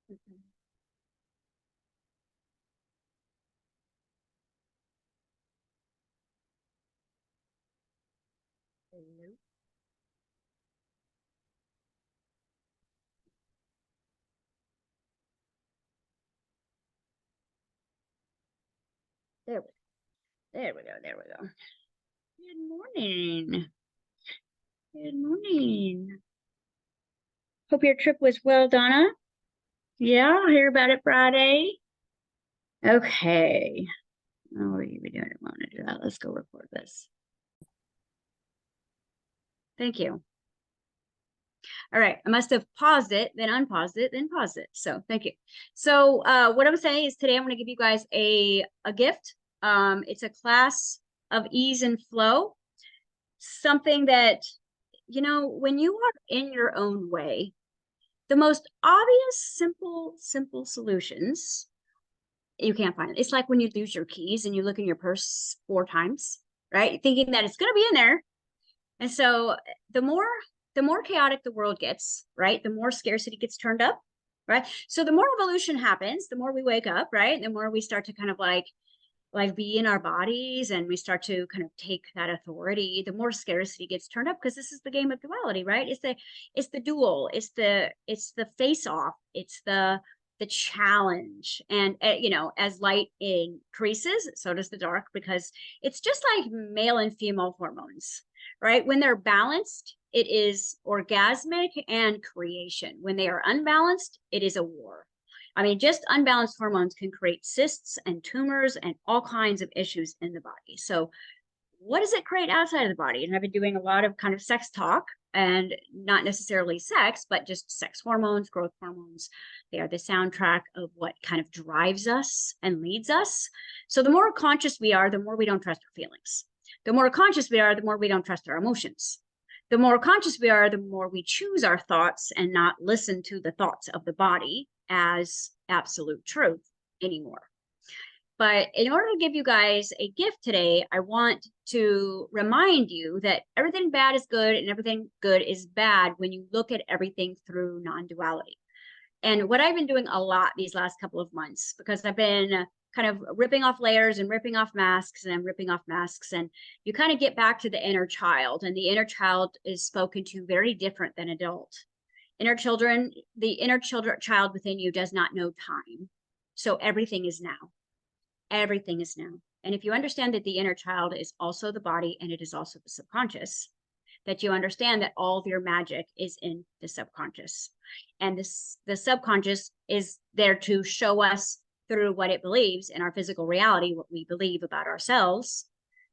Mhm. Hello. There we there we go. There we go. Good morning. Good morning. Hope your trip was well, Donna. Yeah, I'll hear about it Friday. Okay. Oh, we don't want to do that. Let's go record this. Thank you. All right. I must have paused it, then unpaused it, then paused it. So thank you. So what I'm saying is today I'm going to give you guys a gift. It's a class of ease and flow, something that, when you are in your own way, the most obvious, simple solutions, you can't find it. It's like when you lose your keys and you look in your purse 4 times, right? Thinking that it's going to be in there. And so the more the more chaotic the world gets, right? The more scarcity gets turned up, right? So the more evolution happens, the more we wake up, right? The more we start to kind of like be in our bodies and we start to kind of take that authority, the more scarcity gets turned up, because this is the game of duality, right? It's the duel, it's the face off, it's the challenge. And as light increases, so does the dark, because it's just like male and female hormones, right? When they're balanced, it is orgasmic and creation. When they are unbalanced, it is a war. I mean, just unbalanced hormones can create cysts and tumors and all kinds of issues in the body. So, what does it create outside of the body? And I've been doing a lot of kind of sex talk, and not necessarily sex, but just sex hormones, growth hormones. They are the soundtrack of what kind of drives us and leads us. So, the more conscious we are, the more we don't trust our feelings. The more conscious we are, the more we don't trust our emotions. The more conscious we are, the more we choose our thoughts and not listen to the thoughts of the body as absolute truth anymore. But in order to give you guys a gift today, I want to remind you that everything bad is good and everything good is bad when you look at everything through non duality. And what I've been doing a lot these last couple of months, because I've been kind of ripping off layers and ripping off masks, and I'm ripping off masks, and you kind of get back to the inner child, and the inner child is spoken to very different than adult. The inner child within you does not know time. So everything is now. Everything is now. And if you understand that the inner child is also the body and it is also the subconscious, that you understand that all of your magic is in the subconscious. And the subconscious is there to show us through what it believes in our physical reality, what we believe about ourselves.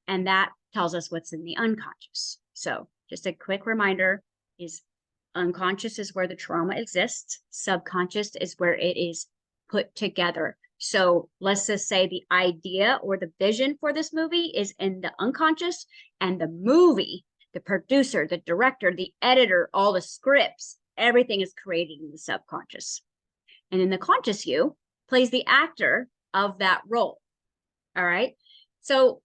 And that tells us what's in the unconscious. So just a quick reminder is unconscious is where the trauma exists. Subconscious is where it is put together. So let's just say the idea or the vision for this movie is in the unconscious, and the movie, the producer, the director, the editor, all the scripts, everything is created in the subconscious. And then the conscious you plays the actor of that role. All right. So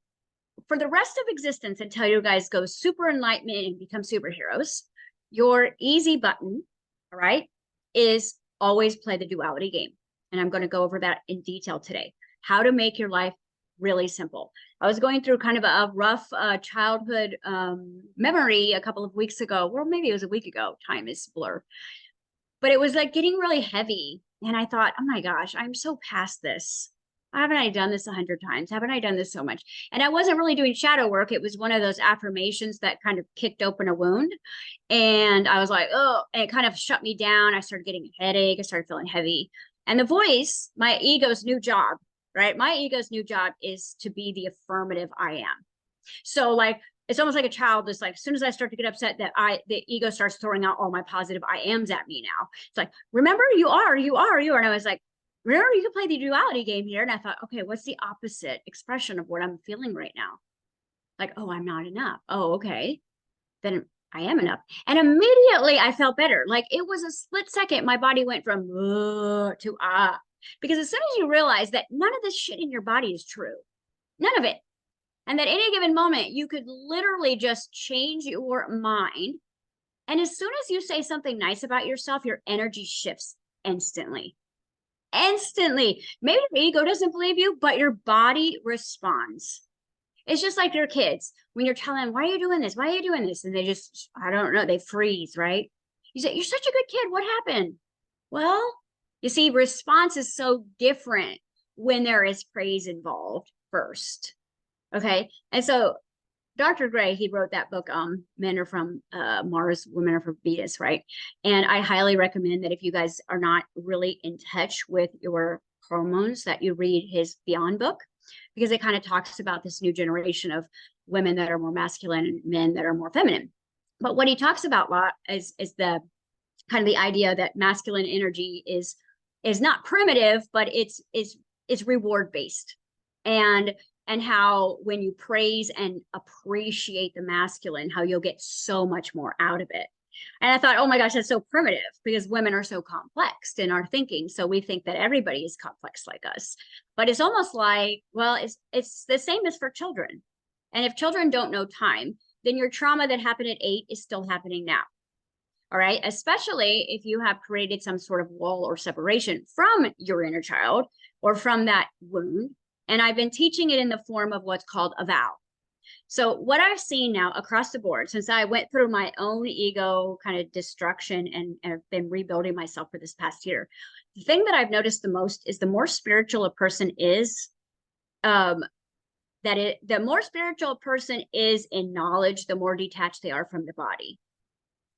for the rest of existence, until you guys go super enlightenment and become superheroes, your easy button, all right, is always play the duality game. And I'm going to go over that in detail today. How to make your life really simple. I was going through kind of a rough childhood memory a couple of weeks ago. Well, maybe it was a week ago. Time is blur. But it was like getting really heavy. And I thought, oh my gosh, I'm so past this. Haven't I done this 100 times? Haven't I done this so much? And I wasn't really doing shadow work. It was one of those affirmations that kind of kicked open a wound. And I was like, oh, and it kind of shut me down. I started getting a headache. I started feeling heavy. And the voice, my ego's new job, right? My ego's new job is to be the affirmative I am. So like it's almost like a child is like, as soon as I start to get upset, that the ego starts throwing out all my positive I ams at me now. It's like, remember, you are. And I was like, remember, you can play the duality game here. And I thought, okay, what's the opposite expression of what I'm feeling right now? Like, oh, I'm not enough. Oh, okay. Then I am enough. And immediately I felt better. Like it was a split second. My body went from to ah. Because as soon as you realize that none of this shit in your body is true, none of it. And at any given moment, you could literally just change your mind. And as soon as you say something nice about yourself, your energy shifts instantly. Instantly. Maybe your ego doesn't believe you, but your body responds. It's just like your kids. When you're telling them, why are you doing this? Why are you doing this? And they just, I don't know, they freeze, right? You say, you're such a good kid. What happened? Well, you see, response is so different when there is praise involved first. Okay. And so Dr. Gray, he wrote that book, Men Are From Mars, Women Are From Venus, right? And I highly recommend that if you guys are not really in touch with your hormones, that you read his Beyond book, because it kind of talks about this new generation of women that are more masculine and men that are more feminine. But what he talks about a lot is the kind of the idea that masculine energy is not primitive, but it's reward based. And how when you praise and appreciate the masculine, how you'll get so much more out of it. And I thought, oh my gosh, that's so primitive, because women are so complex in our thinking. So we think that everybody is complex like us. But it's almost like, well, it's the same as for children. And if children don't know time, then your trauma that happened at 8 is still happening now. All right. Especially if you have created some sort of wall or separation from your inner child or from that wound. And I've been teaching it in the form of what's called a vow. So what I've seen now across the board, since I went through my own ego kind of destruction and have been rebuilding myself for this past year, the thing that I've noticed the most is the more spiritual a person is, the more spiritual a person is in knowledge, the more detached they are from the body.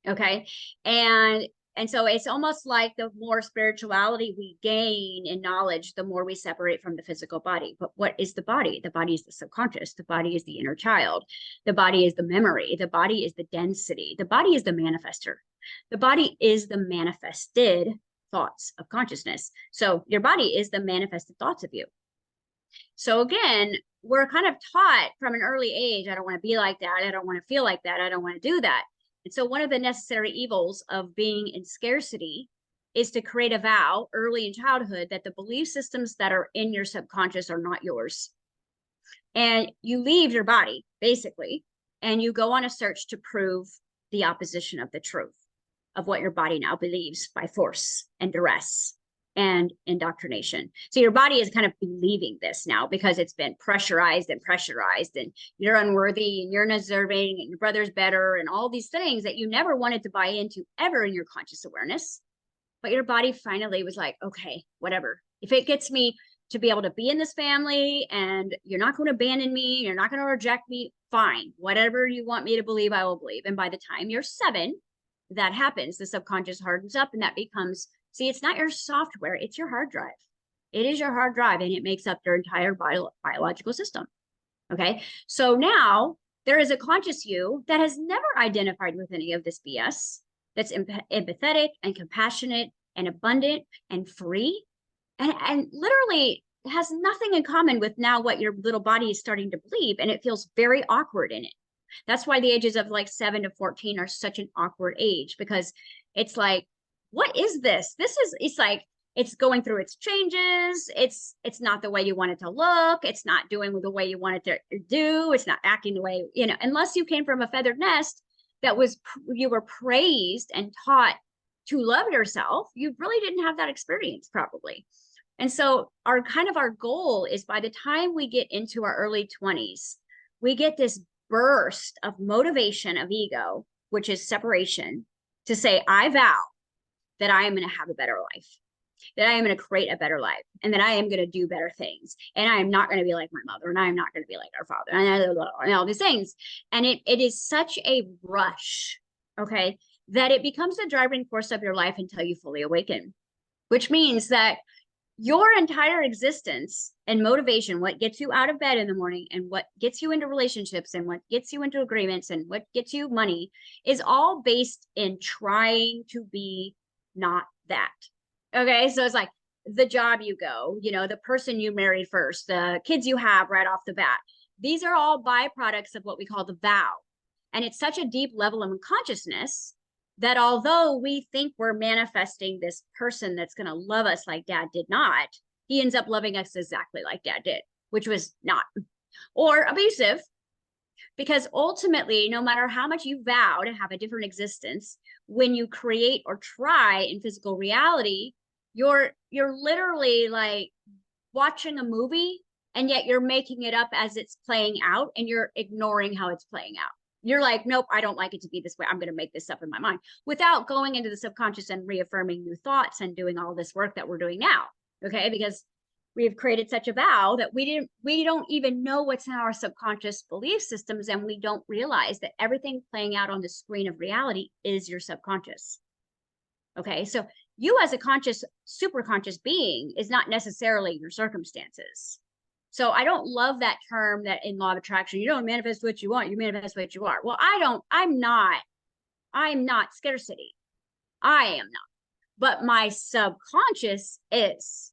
Okay. And so it's almost like the more spirituality we gain in knowledge, the more we separate from the physical body. But what is the body? The body is the subconscious. The body is the inner child. The body is the memory. The body is the density. The body is the manifester. The body is the manifested thoughts of consciousness. So your body is the manifested thoughts of you. So again, we're kind of taught from an early age, I don't want to be like that. I don't want to feel like that. I don't want to do that. And so one of the necessary evils of being in scarcity is to create a vow early in childhood that the belief systems that are in your subconscious are not yours. And you leave your body, basically, and you go on a search to prove the opposition of the truth of what your body now believes by force and duress and indoctrination. So your body is kind of believing this now because it's been pressurized, and you're unworthy and you're undeserving and your brother's better and all these things that you never wanted to buy into ever in your conscious awareness. But your body finally was like, okay, whatever. If it gets me to be able to be in this family and you're not going to abandon me, you're not going to reject me, fine. Whatever you want me to believe, I will believe. And by the time you're 7, that happens. The subconscious hardens up and that becomes, see, it's not your software, it's your hard drive. It is your hard drive and it makes up your entire biological system. Okay. So now there is a conscious you that has never identified with any of this BS, that's empathetic and compassionate and abundant and free and literally has nothing in common with now what your little body is starting to believe. And it feels very awkward in it. That's why the ages of like 7 to 14 are such an awkward age, because it's like, what is this? It's like, it's going through its changes. It's not the way you want it to look. It's not doing the way you want it to do. It's not acting the way, unless you came from a feathered nest that you were praised and taught to love yourself, you really didn't have that experience probably. And so our goal is by the time we get into our early 20s, we get this burst of motivation of ego, which is separation, to say, I vow that I am going to have a better life, that I am going to create a better life, and that I am going to do better things. And I am not going to be like my mother, and I am not going to be like our father, and all these things. And it is such a rush, okay, that it becomes the driving force of your life until you fully awaken, which means that your entire existence and motivation, what gets you out of bed in the morning and what gets you into relationships and what gets you into agreements and what gets you money, is all based in trying to be not that. Okay. So it's like the job you go, the person you married first, the kids you have right off the bat. These are all byproducts of what we call the vow. And it's such a deep level of consciousness that although we think we're manifesting this person that's going to love us like dad did not, he ends up loving us exactly like dad did, which was not, or abusive. Because ultimately, no matter how much you vow to have a different existence, when you create or try in physical reality, You're literally like watching a movie, and yet you're making it up as it's playing out, and you're ignoring how it's playing out. You're like, nope, I don't like it to be this way. I'm going to make this up in my mind, without going into the subconscious and reaffirming new thoughts and doing all this work that we're doing now. Okay. Because we've created such a vow that we don't even know what's in our subconscious belief systems. And we don't realize that everything playing out on the screen of reality is your subconscious. Okay. So you as a conscious, super conscious being is not necessarily your circumstances. So I don't love that term that in law of attraction, you don't manifest what you want, you manifest what you are. Well, I'm not scarcity. I am not, but my subconscious is.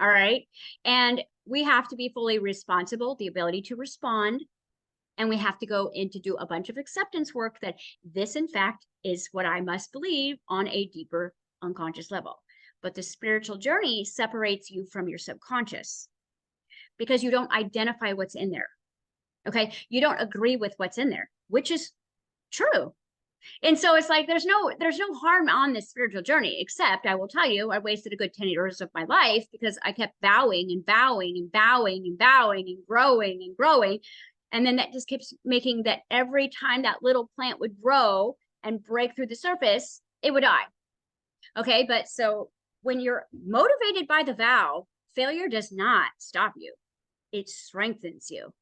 All right. And we have to be fully responsible, the ability to respond. And we have to go in to do a bunch of acceptance work that this, in fact, is what I must believe on a deeper unconscious level. But the spiritual journey separates you from your subconscious because you don't identify what's in there. Okay. You don't agree with what's in there, which is true. And so it's like there's no harm on this spiritual journey, except I will tell you, I wasted a good 10 years of my life because I kept vowing and vowing and vowing and vowing and growing and growing. And then that just keeps making that every time that little plant would grow and break through the surface, it would die. Okay. But so when you're motivated by the vow, failure does not stop you. It strengthens you.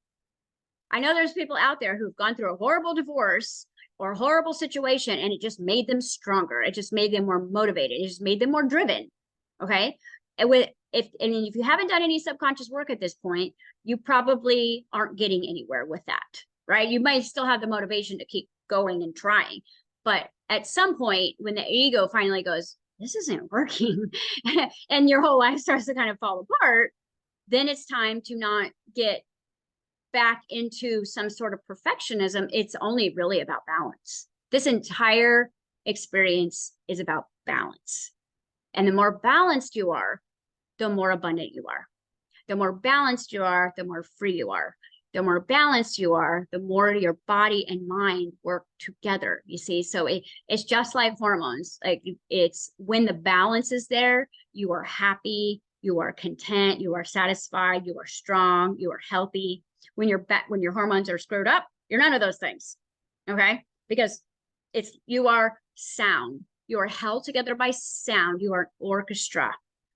I know there's people out there who've gone through a horrible divorce or a horrible situation, and it just made them stronger. It just made them more motivated. It just made them more driven. Okay. And if you haven't done any subconscious work at this point, you probably aren't getting anywhere with that, right? You might still have the motivation to keep going and trying. But at some point, when the ego finally goes, this isn't working, and your whole life starts to kind of fall apart, then it's time to not get back into some sort of perfectionism. It's only really about balance. This entire experience is about balance. And the more balanced you are, the more abundant you are. The more balanced you are, the more free you are. The more balanced you are, the more your body and mind work together. You see, so it's just like hormones. Like it's when the balance is there, you are happy, you are content, you are satisfied, you are strong, you are healthy. When your hormones are screwed up, you're none of those things. Okay. Because you are sound. You are held together by sound. You are an orchestra.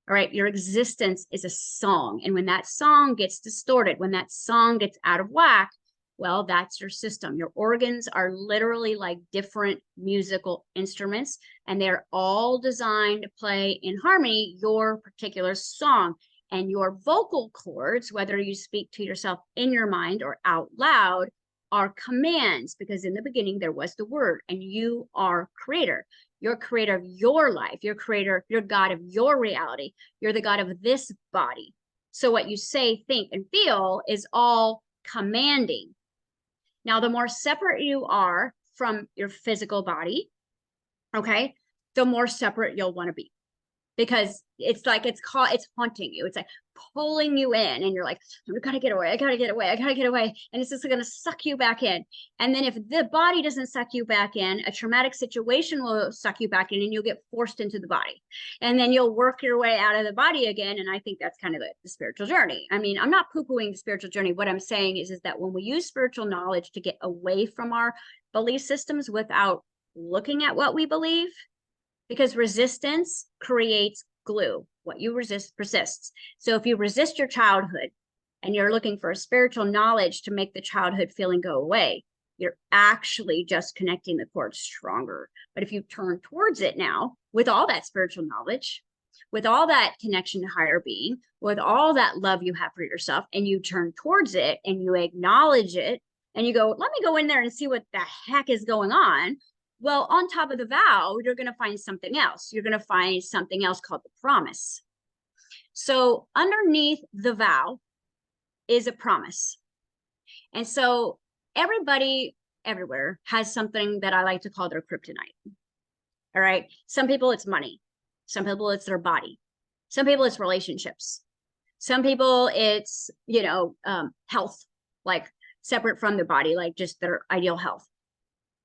All right. Your existence is a song. And when that song gets distorted, when that song gets out of whack, well, that's your system. Your organs are literally like different musical instruments, and they're all designed to play in harmony your particular song. And your vocal cords, whether you speak to yourself in your mind or out loud, are commands, because in the beginning there was the word, and you are creator. You're creator of your life. You're creator, you're God of your reality. You're the God of this body. So what you say, think, and feel is all commanding. Now, the more separate you are from your physical body, okay, the more separate you'll want to be. Because it's like it's haunting you. It's like pulling you in, and you're like, I gotta get away, I gotta get away, I gotta get away. And it's just gonna suck you back in. And then if the body doesn't suck you back in, a traumatic situation will suck you back in, and you'll get forced into the body. And then you'll work your way out of the body again. And I think that's kind of the spiritual journey. I mean, I'm not poo-pooing the spiritual journey. What I'm saying is that when we use spiritual knowledge to get away from our belief systems without looking at what we believe, because resistance creates glue. What you resist persists. So if you resist your childhood and you're looking for a spiritual knowledge to make the childhood feeling go away, you're actually just connecting the cord stronger. But if you turn towards it now with all that spiritual knowledge, with all that connection to higher being, with all that love you have for yourself, and you turn towards it and you acknowledge it and you go, let me go in there and see what the heck is going on. Well, on top of the vow, you're going to find something else. You're going to find something else called the promise. So underneath the vow is a promise. And so everybody everywhere has something that I like to call their kryptonite. All right. Some people it's money. Some people it's their body. Some people it's relationships. Some people it's, health, like separate from the body, like just their ideal health.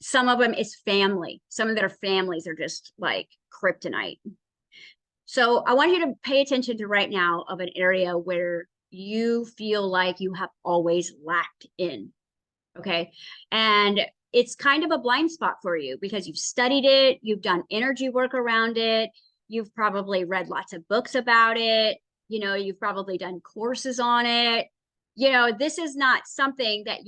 Some of them is family. Some of their families are just like kryptonite. So I want you to pay attention to right now of an area where you feel like you have always lacked in. Okay. And it's kind of a blind spot for you because you've studied it, you've done energy work around it, you've probably read lots of books about it, you've probably done courses on it. This is not something that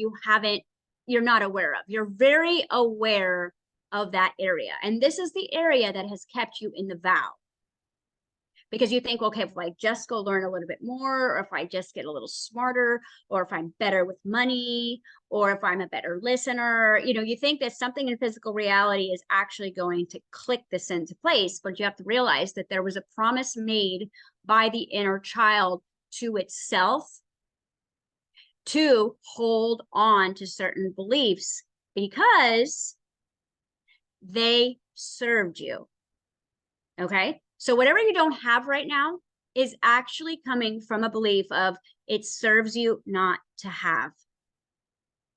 you're not aware of. You're very aware of that area. And this is the area that has kept you in the vow. Because you think, okay, if I just go learn a little bit more, or if I just get a little smarter, or if I'm better with money, or if I'm a better listener, you think that something in physical reality is actually going to click this into place. But you have to realize that there was a promise made by the inner child to itself to hold on to certain beliefs because they served you. Okay. So whatever you don't have right now is actually coming from a belief of it serves you not to have.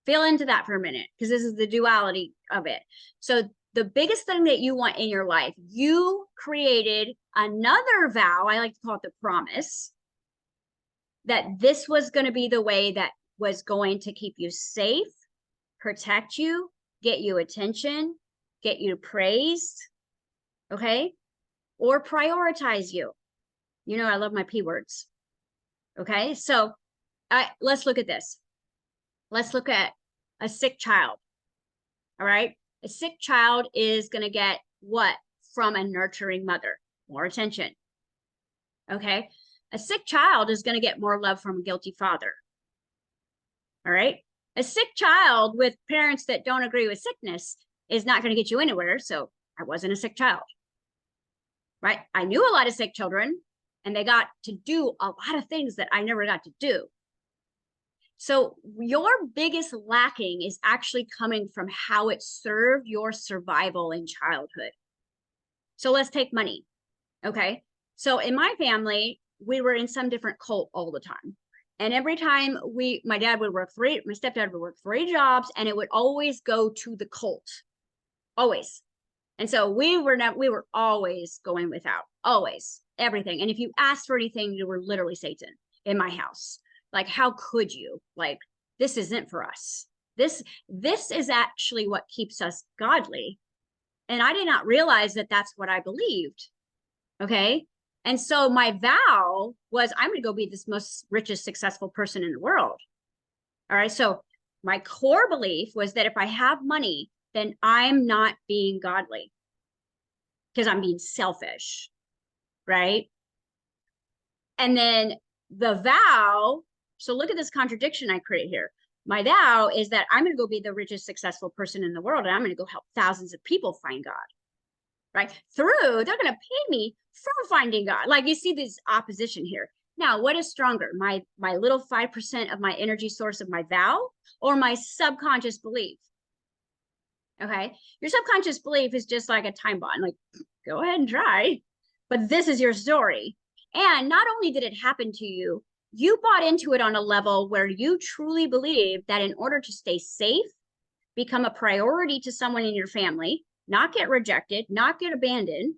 Feel into that for a minute, because this is the duality of it. So the biggest thing that you want in your life, you created another vow. I like to call it the promise, that this was going to be the way that was going to keep you safe, protect you, get you attention, get you praised. Okay. Or prioritize you. I love my P words. Okay, so let's look at this. Let's look at a sick child. All right, a sick child is going to get what from a nurturing mother? More attention. Okay, a sick child is going to get more love from a guilty father. All right, a sick child with parents that don't agree with sickness is not going to get you anywhere. So I wasn't a sick child. Right? I knew a lot of sick children and they got to do a lot of things that I never got to do. So your biggest lacking is actually coming from how it served your survival in childhood. So let's take money. Okay. So in my family, we were in some different cult all the time. And every time my stepdad would work 3 jobs, and it would always go to the cult. Always. And so we were always going without, always, everything. And if you asked for anything, you were literally Satan in my house. Like, how could you? Like, this isn't for us. This is actually what keeps us godly. And I did not realize that that's what I believed. Okay. And so my vow was, I'm going to go be this most richest, successful person in the world. All right. So my core belief was that if I have money, then I'm not being godly because I'm being selfish, right? And then the vow, so look at this contradiction I create here. My vow is that I'm going to go be the richest, successful person in the world, and I'm going to go help thousands of people find God, right? They're going to pay me for finding God. Like, you see this opposition here. Now, what is stronger, my little 5% of my energy source of my vow, or my subconscious belief? Okay. Your subconscious belief is just like a time bomb. Like, go ahead and try. But this is your story. And not only did it happen to you, you bought into it on a level where you truly believe that in order to stay safe, become a priority to someone in your family, not get rejected, not get abandoned.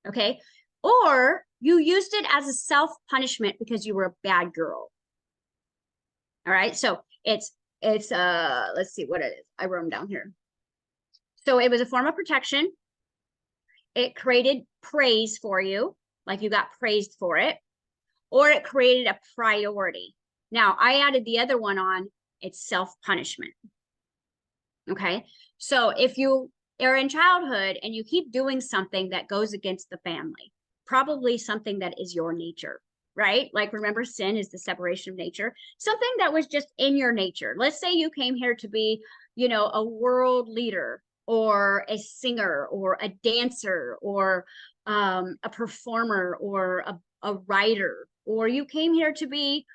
Okay. Or you used it as a self-punishment because you were a bad girl. All right. So it's let's see what it is. I wrote them down here. So it was a form of protection. It created praise for you, like you got praised for it, or it created a priority. Now, I added the other one on, it's self-punishment. Okay. So if you are in childhood and you keep doing something that goes against the family, probably something that is your nature, right? Like, remember, sin is the separation of nature, something that was just in your nature. Let's say you came here to be, a world leader, or a singer, or a dancer, or a performer, or a writer, or you came here to be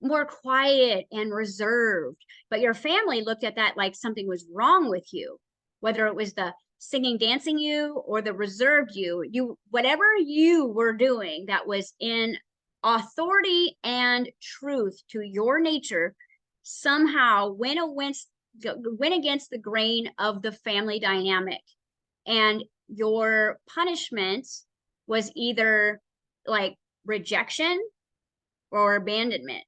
more quiet and reserved, but your family looked at that like something was wrong with you, whether it was the singing, dancing you, or the reserved whatever you were doing that was in authority and truth to your nature, somehow went against the grain of the family dynamic. And your punishment was either like rejection or abandonment.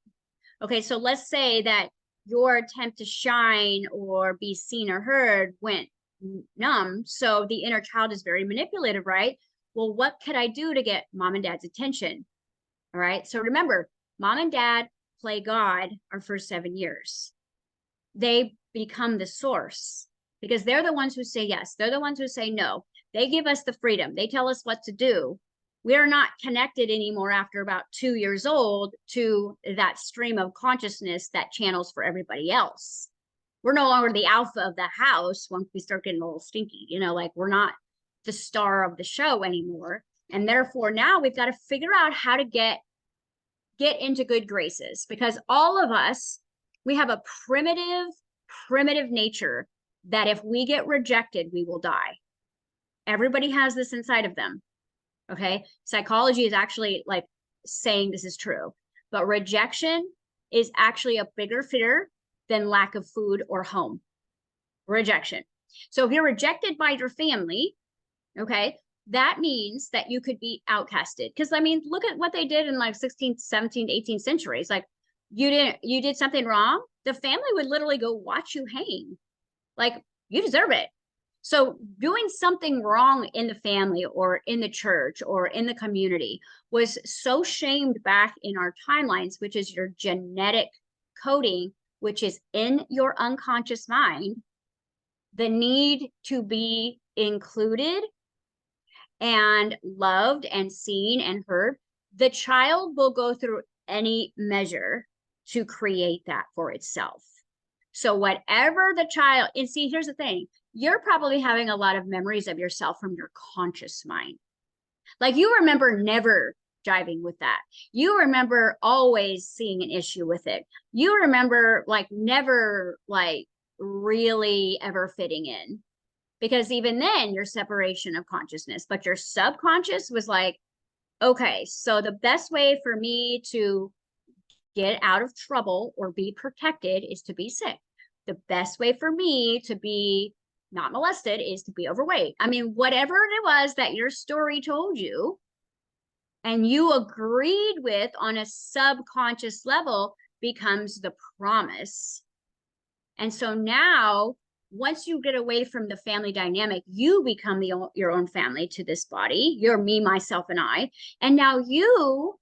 Okay, so let's say that your attempt to shine or be seen or heard went numb. So the inner child is very manipulative, right? Well, what could I do to get mom and dad's attention? All right. So remember, mom and dad play God our first 7 years. They become the source because they're the ones who say yes. They're the ones who say no. They give us the freedom. They tell us what to do. We're not connected anymore after about 2 years old to that stream of consciousness that channels for everybody else. We're no longer the alpha of the house once we start getting a little stinky, you know, like we're not the star of the show anymore. And therefore now we've got to figure out how to get into good graces, because all of us, we have a primitive nature that if we get rejected, we will die. Everybody has this inside of them. Okay. Psychology is actually like saying this is true, but rejection is actually a bigger fear than lack of food or home. Rejection. So if you're rejected by your family, okay, that means that you could be outcasted. Because I mean, look at what they did in like 16th, 17th, 18th centuries. Like you did something wrong, the family would literally go watch you hang. Like you deserve it. So doing something wrong in the family or in the church or in the community was so shamed back in our timelines, which is your genetic coding, which is in your unconscious mind, the need to be included and loved and seen and heard. The child will go through any measure to create that for itself. So whatever the child, and see, here's the thing, you're probably having a lot of memories of yourself from your conscious mind. Like you remember never jiving with that. You remember always seeing an issue with it. You remember like never like really ever fitting in, because even then your separation of consciousness, but your subconscious was like, okay, so the best way for me to get out of trouble or be protected is to be sick. The best way for me to be not molested is to be overweight. I mean, whatever it was that your story told you and you agreed with on a subconscious level becomes the promise. And so now, once you get away from the family dynamic, you become your own family to this body. You're me, myself, and I. And now you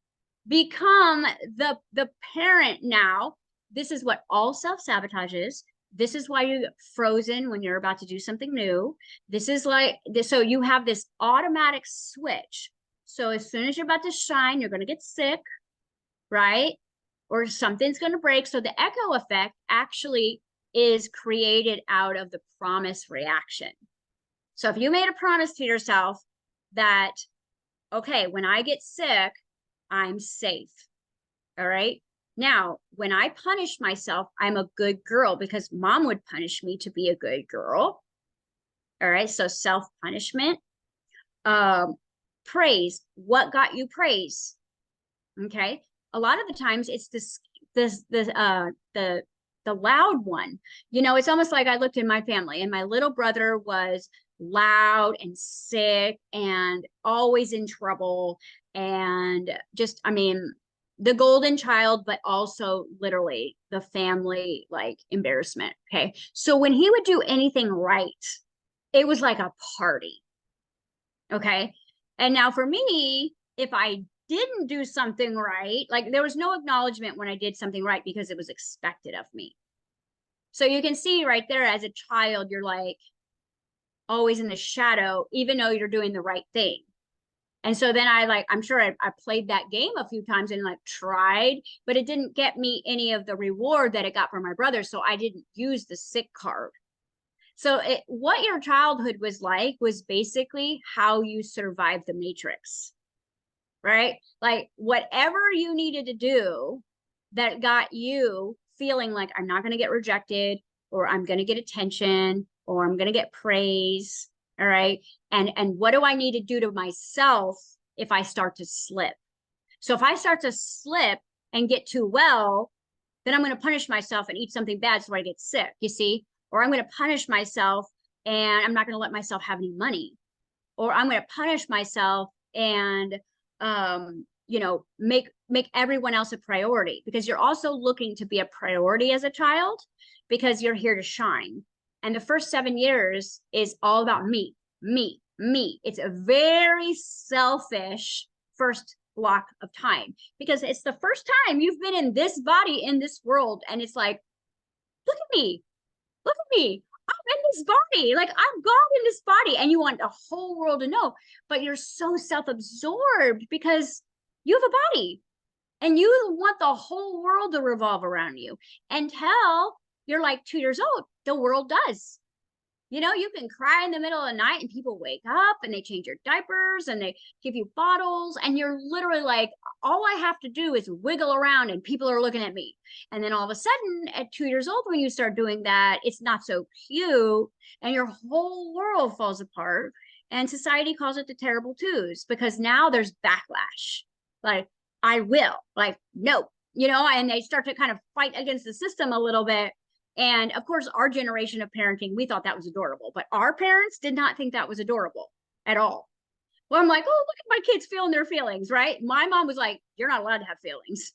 become the parent now. This is what all self-sabotage is. This is why you get frozen when you're about to do something new. This is like this. So you have this automatic switch. So as soon as you're about to shine, you're going to get sick, right? Or something's going to break. So the echo effect actually is created out of the promise reaction. So if you made a promise to yourself that, okay, when I get sick, I'm safe. All right. Now, when I punish myself, I'm a good girl because mom would punish me to be a good girl. All right. So self-punishment. Praise. What got you praise? Okay. A lot of the times it's the loud one. You know, it's almost like I looked in my family and my little brother was loud and sick and always in trouble and just, I mean, the golden child, but also literally the family like embarrassment. Okay. So when he would do anything right, it was like a party. Okay. And now for me, if I didn't do something right, like there was no acknowledgement when I did something right because it was expected of me. So you can see right there as a child, you're like always in the shadow, even though you're doing the right thing. And so then I'm sure I played that game a few times and like tried, but it didn't get me any of the reward that it got from my brother. So I didn't use the sick card. So what your childhood was like was basically how you survived the matrix, right? Like whatever you needed to do that got you feeling like I'm not going to get rejected or I'm going to get attention or I'm going to get praise. All right. And what do I need to do to myself if I start to slip? So if I start to slip and get too well, then I'm going to punish myself and eat something bad so I get sick, you see? Or I'm going to punish myself and I'm not going to let myself have any money. Or I'm going to punish myself and you know, make everyone else a priority, because you're also looking to be a priority as a child, because you're here to shine. And the first 7 years is all about me, me, me. It's a very selfish first block of time, because it's the first time you've been in this body, in this world, and it's like, look at me, look at me, I'm in this body, like I'm God in this body, and you want the whole world to know, but you're so self-absorbed because you have a body and you want the whole world to revolve around you. Until you're like 2 years old, the world does. You know, you can cry in the middle of the night and people wake up and they change your diapers and they give you bottles, and you're literally like, all I have to do is wiggle around and people are looking at me. And then all of a sudden at 2 years old, when you start doing that, it's not so cute and your whole world falls apart. And society calls it the terrible twos, because now there's backlash. Like, I will, like, no, you know, and they start to kind of fight against the system a little bit. And of course, our generation of parenting, we thought that was adorable, but our parents did not think that was adorable at all. Well, I'm like, oh, look at my kids feeling their feelings, right? My mom was like, you're not allowed to have feelings.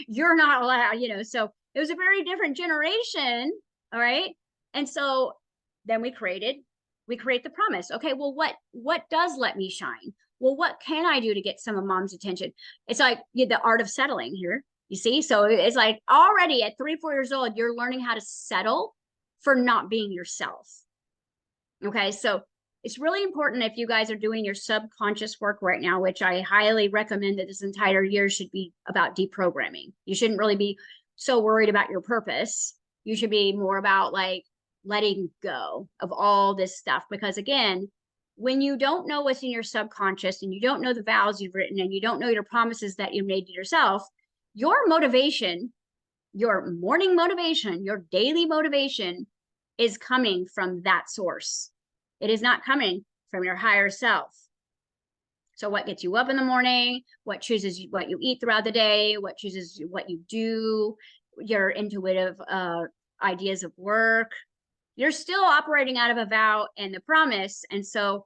You're not allowed, you know, so it was a very different generation. All right. And so then we create the promise. Okay, well, what does let me shine? Well, what can I do to get some of mom's attention? It's like the art of settling here. You see? So it's like already at 3, 4 years old, you're learning how to settle for not being yourself. Okay. So it's really important, if you guys are doing your subconscious work right now, which I highly recommend, that this entire year should be about deprogramming. You shouldn't really be so worried about your purpose. You should be more about like letting go of all this stuff, because again, when you don't know what's in your subconscious and you don't know the vows you've written and you don't know your promises that you made to yourself, your motivation, your morning motivation, your daily motivation is coming from that source. It is not coming from your higher self. So what gets you up in the morning, what chooses what you eat throughout the day, what chooses what you do, your intuitive ideas of work, you're still operating out of a vow and the promise. And so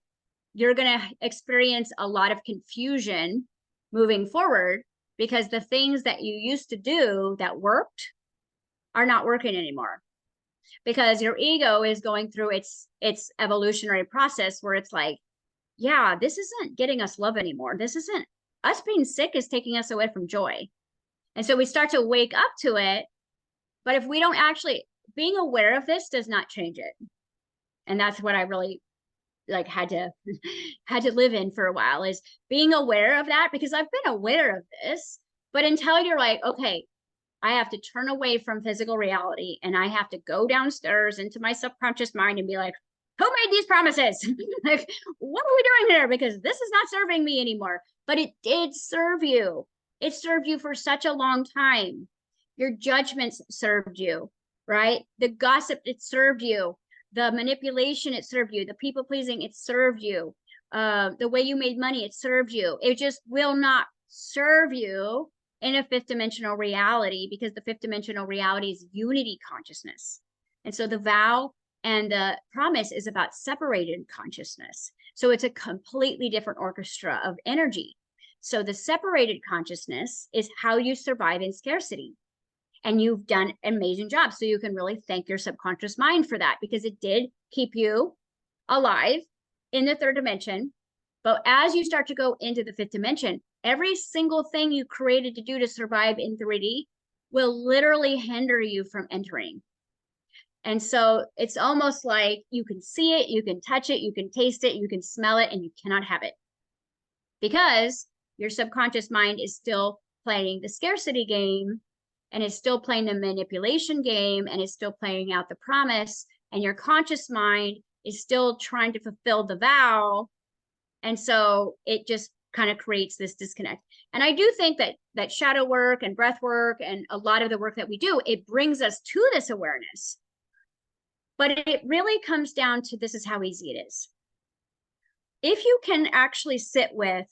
you're going to experience a lot of confusion moving forward, because the things that you used to do that worked are not working anymore, because your ego is going through its evolutionary process where it's like, yeah, this isn't getting us love anymore. This isn't, us being sick is taking us away from joy. And so we start to wake up to it. But if we don't actually, being aware of this does not change it. And that's what I really like had to live in for a while, is being aware of that, because I've been aware of this, but until you're like, okay, I have to turn away from physical reality and I have to go downstairs into my subconscious mind and be like, who made these promises? Like, what are we doing here? Because this is not serving me anymore. But it did serve you. It served you for such a long time. Your judgments served you, right? The gossip, it served you. The manipulation, it served you. The people pleasing, it served you. The way you made money, it served you. It just will not serve you in a fifth dimensional reality, because the fifth dimensional reality is unity consciousness. And so the vow and the promise is about separated consciousness. So it's a completely different orchestra of energy. So the separated consciousness is how you survive in scarcity. And you've done an amazing job. So you can really thank your subconscious mind for that, because it did keep you alive in the third dimension. But as you start to go into the fifth dimension, every single thing you created to do to survive in 3D will literally hinder you from entering. And so it's almost like you can see it, you can touch it, you can taste it, you can smell it, and you cannot have it, because your subconscious mind is still playing the scarcity game, and is still playing the manipulation game, and is still playing out the promise, and your conscious mind is still trying to fulfill the vow. And so it just kind of creates this disconnect. And I do think that shadow work and breath work and a lot of the work that we do, it brings us to this awareness. But it really comes down to, this is how easy it is. If you can actually sit with,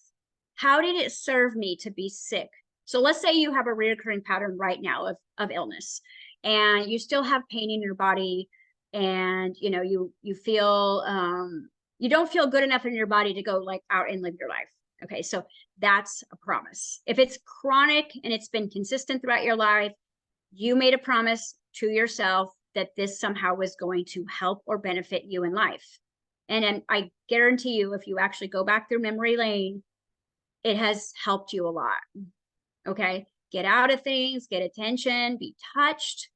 how did it serve me to be sick? So let's say you have a reoccurring pattern right now of illness, and you still have pain in your body, and you know you feel you don't feel good enough in your body to go like out and live your life. Okay, so that's a promise. If it's chronic and it's been consistent throughout your life, you made a promise to yourself that this somehow was going to help or benefit you in life. And I guarantee you, if you actually go back through memory lane, it has helped you a lot. Okay, get out of things, get attention, be touched,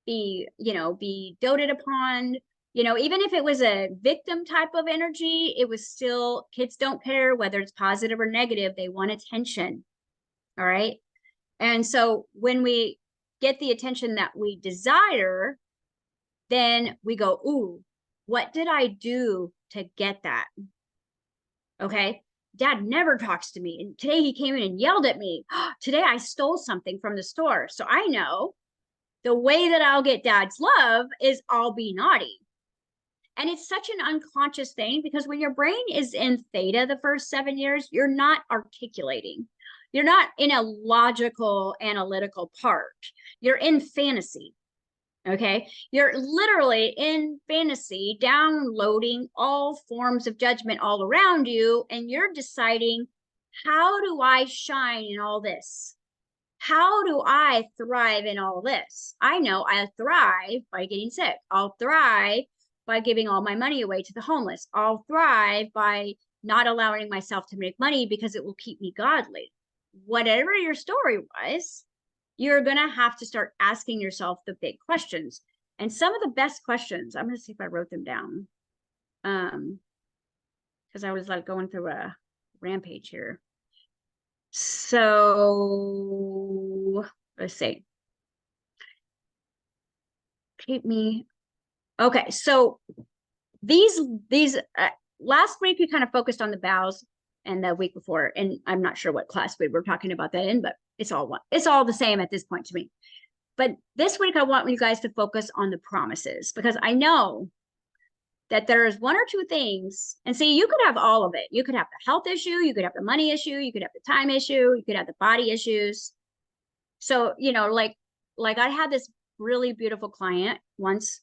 be doted upon. Even if it was a victim type of energy, it was still, kids don't care whether it's positive or negative, they want attention. All right. And so when we get the attention that we desire, then we go, ooh, what did I do to get that? Okay. Dad never talks to me. And today he came in and yelled at me. Today I stole something from the store. So I know the way that I'll get dad's love is I'll be naughty. And it's such an unconscious thing, because when your brain is in theta the first 7 years, you're not articulating. You're not in a logical, analytical part. You're in fantasy. Okay. You're literally in fantasy, downloading all forms of judgment all around you. And you're deciding, how do I shine in all this? How do I thrive in all this? I know I thrive by getting sick. I'll thrive by giving all my money away to the homeless. I'll thrive by not allowing myself to make money because it will keep me godly. Whatever your story was, you're going to have to start asking yourself the big questions. And some of the best questions, I'm going to see if I wrote them down. Because I was like going through a rampage here. So let's see. Keep me. Okay. So these last week we kind of focused on the vows, and the week before, and I'm not sure what class we were talking about that in, but it's all the same at this point to me. But this week I want you guys to focus on the promises, because I know that there is one or two things. And see, you could have all of it. You could have the health issue, you could have the money issue, you could have the time issue, you could have the body issues. So, like I had this really beautiful client once,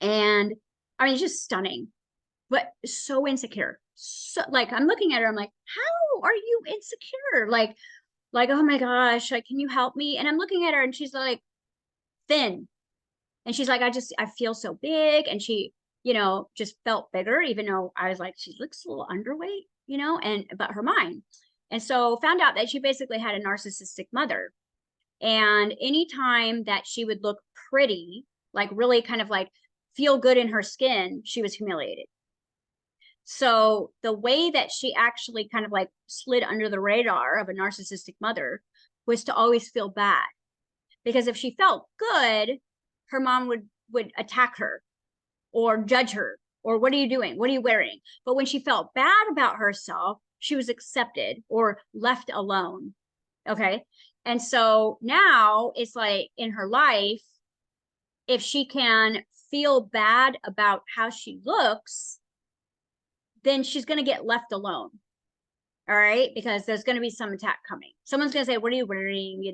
and I mean, just stunning, but so insecure. So like, I'm looking at her, I'm like, how are you insecure? Like, oh my gosh, like, can you help me? And I'm looking at her and she's like thin. And she's like, I feel so big. And she, just felt bigger, even though I was like, she looks a little underweight, but her mind. And so found out that she basically had a narcissistic mother. And anytime that she would look pretty, like really kind of like feel good in her skin, she was humiliated. So the way that she actually kind of like slid under the radar of a narcissistic mother was to always feel bad. Because if she felt good, her mom would attack her or judge her, or what are you doing? What are you wearing? But when she felt bad about herself, she was accepted or left alone. Okay. And so now it's like in her life, if she can feel bad about how she looks, then she's going to get left alone. All right. Because there's going to be some attack coming. Someone's going to say, what are you wearing?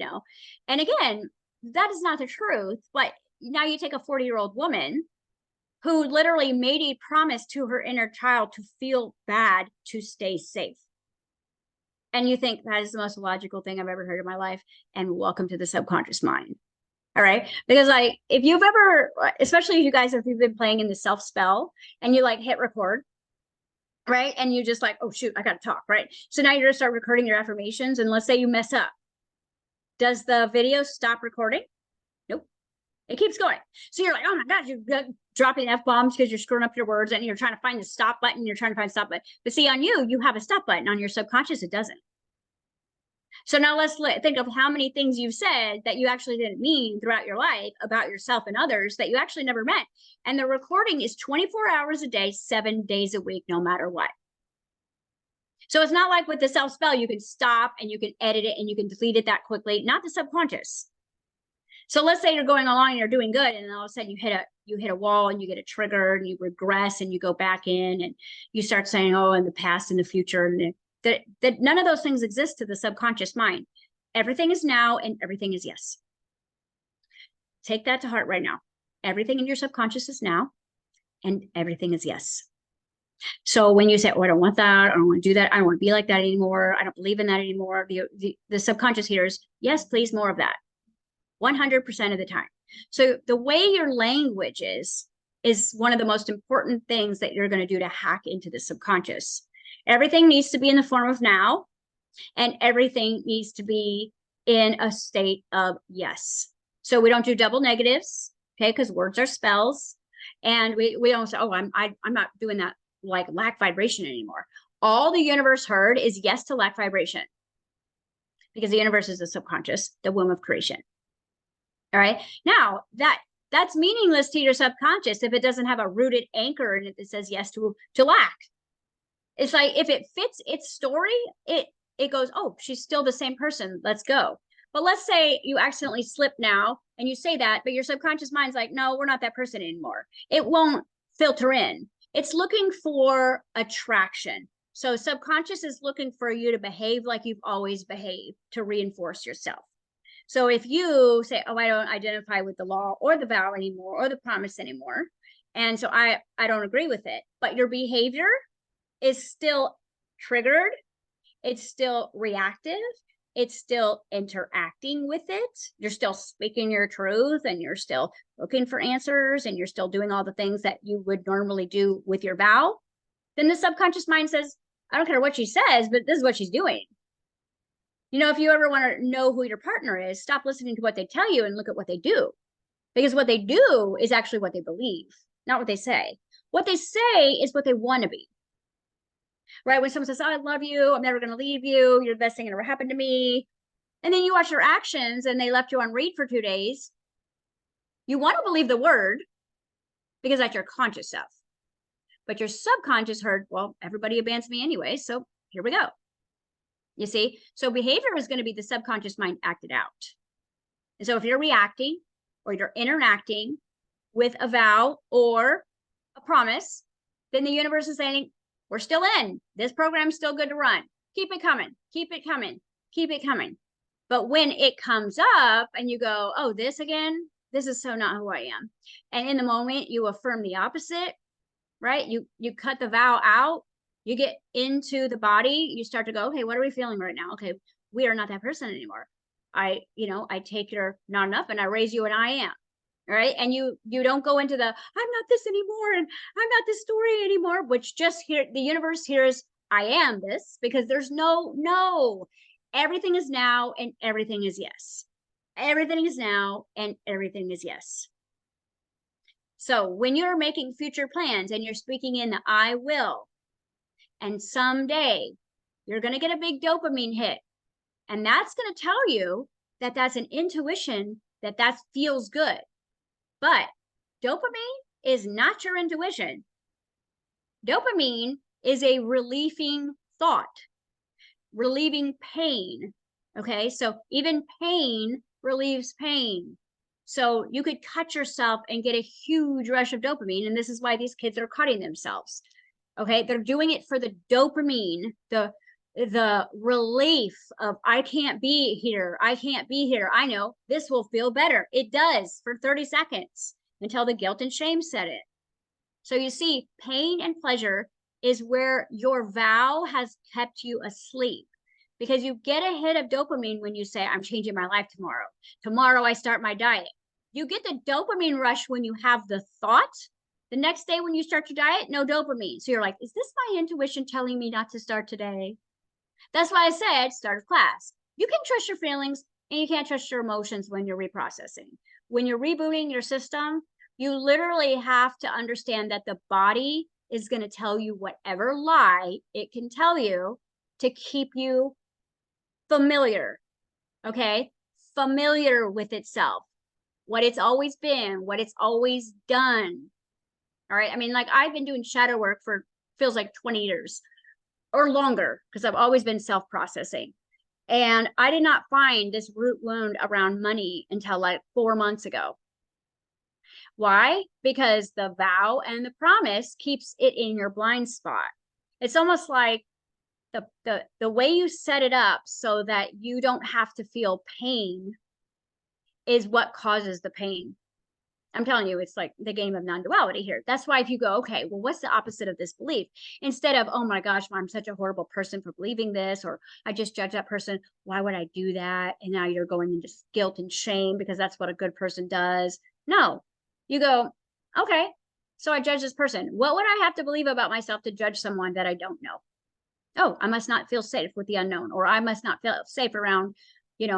And again, that is not the truth. But now you take a 40-year-old woman who literally made a promise to her inner child to feel bad to stay safe. And you think that is the most logical thing I've ever heard in my life. And welcome to the subconscious mind. All right. Because like, if you've ever, especially if you've been playing in the self spell and you like hit record, right? And you just like, oh shoot, I got to talk, right? So now you're going to start recording your affirmations. And let's say you mess up. Does the video stop recording? Nope. It keeps going. So you're like, oh my God, you're dropping F-bombs because you're screwing up your words and you're trying to find the stop button. You're trying to find stop button. But see, on you have a stop button. On your subconscious, it doesn't. So now let's think of how many things you've said that you actually didn't mean throughout your life about yourself and others that you actually never meant. And the recording is 24 hours a day, 7 days a week, no matter what. So it's not like with the self spell, you can stop and you can edit it and you can delete it that quickly, not the subconscious. So let's say you're going along and you're doing good, and then all of a sudden you hit a wall and you get a trigger and you regress and you go back in and you start saying, oh, in the past and the future, and that none of those things exist to the subconscious mind. Everything is now and everything is yes. Take that to heart right now. Everything in your subconscious is now and everything is yes. So when you say, oh, I don't want that, I don't want to do that, I don't want to be like that anymore, I don't believe in that anymore, the subconscious hears, yes, please, more of that, 100% of the time. So the way your language is one of the most important things that you're going to do to hack into the subconscious. Everything needs to be in the form of now, and everything needs to be in a state of yes. So we don't do double negatives, okay, because words are spells. And we don't say, oh, I'm not doing that like lack vibration anymore. All the universe heard is yes to lack vibration, because the universe is the subconscious, the womb of creation. All right. Now that's meaningless to your subconscious if it doesn't have a rooted anchor in it that says yes to lack. It's like if it fits its story, it goes, oh, she's still the same person. Let's go. But let's say you accidentally slip now and you say that, but your subconscious mind's like, no, we're not that person anymore. It won't filter in. It's looking for attraction. So subconscious is looking for you to behave like you've always behaved, to reinforce yourself. So if you say, oh, I don't identify with the law or the vow anymore or the promise anymore, and so I don't agree with it, but your behavior is still triggered, it's still reactive, it's still interacting with it, you're still speaking your truth, and you're still looking for answers, and you're still doing all the things that you would normally do with your vow, then the subconscious mind says, I don't care what she says, but this is what she's doing. You know, if you ever want to know who your partner is, stop listening to what they tell you and look at what they do. Because what they do is actually what they believe, not what they say. What they say is what they want to be. Right? When someone says, oh, I love you, I'm never going to leave you, you're the best thing that ever happened to me. And then you watch their actions and they left you on read for 2 days. You want to believe the word because that's your conscious self. But your subconscious heard, well, everybody abandons me anyway, so here we go. You see? So behavior is going to be the subconscious mind acted out. And so if you're reacting or you're interacting with a vow or a promise, then the universe is saying, we're still in. This program's still good to run. Keep it coming. Keep it coming. Keep it coming. But when it comes up and you go, oh, this again, this is so not who I am. And in the moment you affirm the opposite, right? You cut the vow out, you get into the body, you start to go, okay, what are we feeling right now? Okay, we are not that person anymore. I take your not enough and I raise you an I am. Right. And you don't go into the I'm not this anymore and I'm not this story anymore, which just here the universe hears I am this, because there's no. Everything is now and everything is yes. Everything is now and everything is yes. So when you're making future plans and you're speaking in the I will, and someday you're going to get a big dopamine hit, and that's going to tell you that that's an intuition that feels good. But dopamine is not your intuition. Dopamine is a relieving thought, relieving pain. Okay, so even pain relieves pain. So you could cut yourself and get a huge rush of dopamine. And this is why these kids are cutting themselves. Okay, they're doing it for the dopamine, the relief of I can't be here. I can't be here. I know this will feel better. It does for 30 seconds until the guilt and shame set in. So you see, pain and pleasure is where your vow has kept you asleep, because you get a hit of dopamine when you say, I'm changing my life tomorrow. Tomorrow I start my diet. You get the dopamine rush when you have the thought. The next day when you start your diet, no dopamine. So you're like, is this my intuition telling me not to start today? That's why I said start of class. You can trust your feelings and you can't trust your emotions when you're reprocessing. When you're rebooting your system, you literally have to understand that the body is going to tell you whatever lie it can tell you to keep you familiar, okay? Familiar with itself, what it's always been, what it's always done. All right. I mean, like I've been doing shadow work for feels like 20 years or longer, because I've always been self-processing. And I did not find this root wound around money until like 4 months ago. Why? Because the vow and the promise keeps it in your blind spot. It's almost like the way you set it up so that you don't have to feel pain is what causes the pain. I'm telling you, it's like the game of non-duality here. That's why if you go, okay, well, what's the opposite of this belief? Instead of, oh my gosh, I'm such a horrible person for believing this, or I just judge that person. Why would I do that? And now you're going into guilt and shame because that's what a good person does. No, you go, okay, so I judge this person. What would I have to believe about myself to judge someone that I don't know? Oh, I must not feel safe with the unknown, or I must not feel safe around,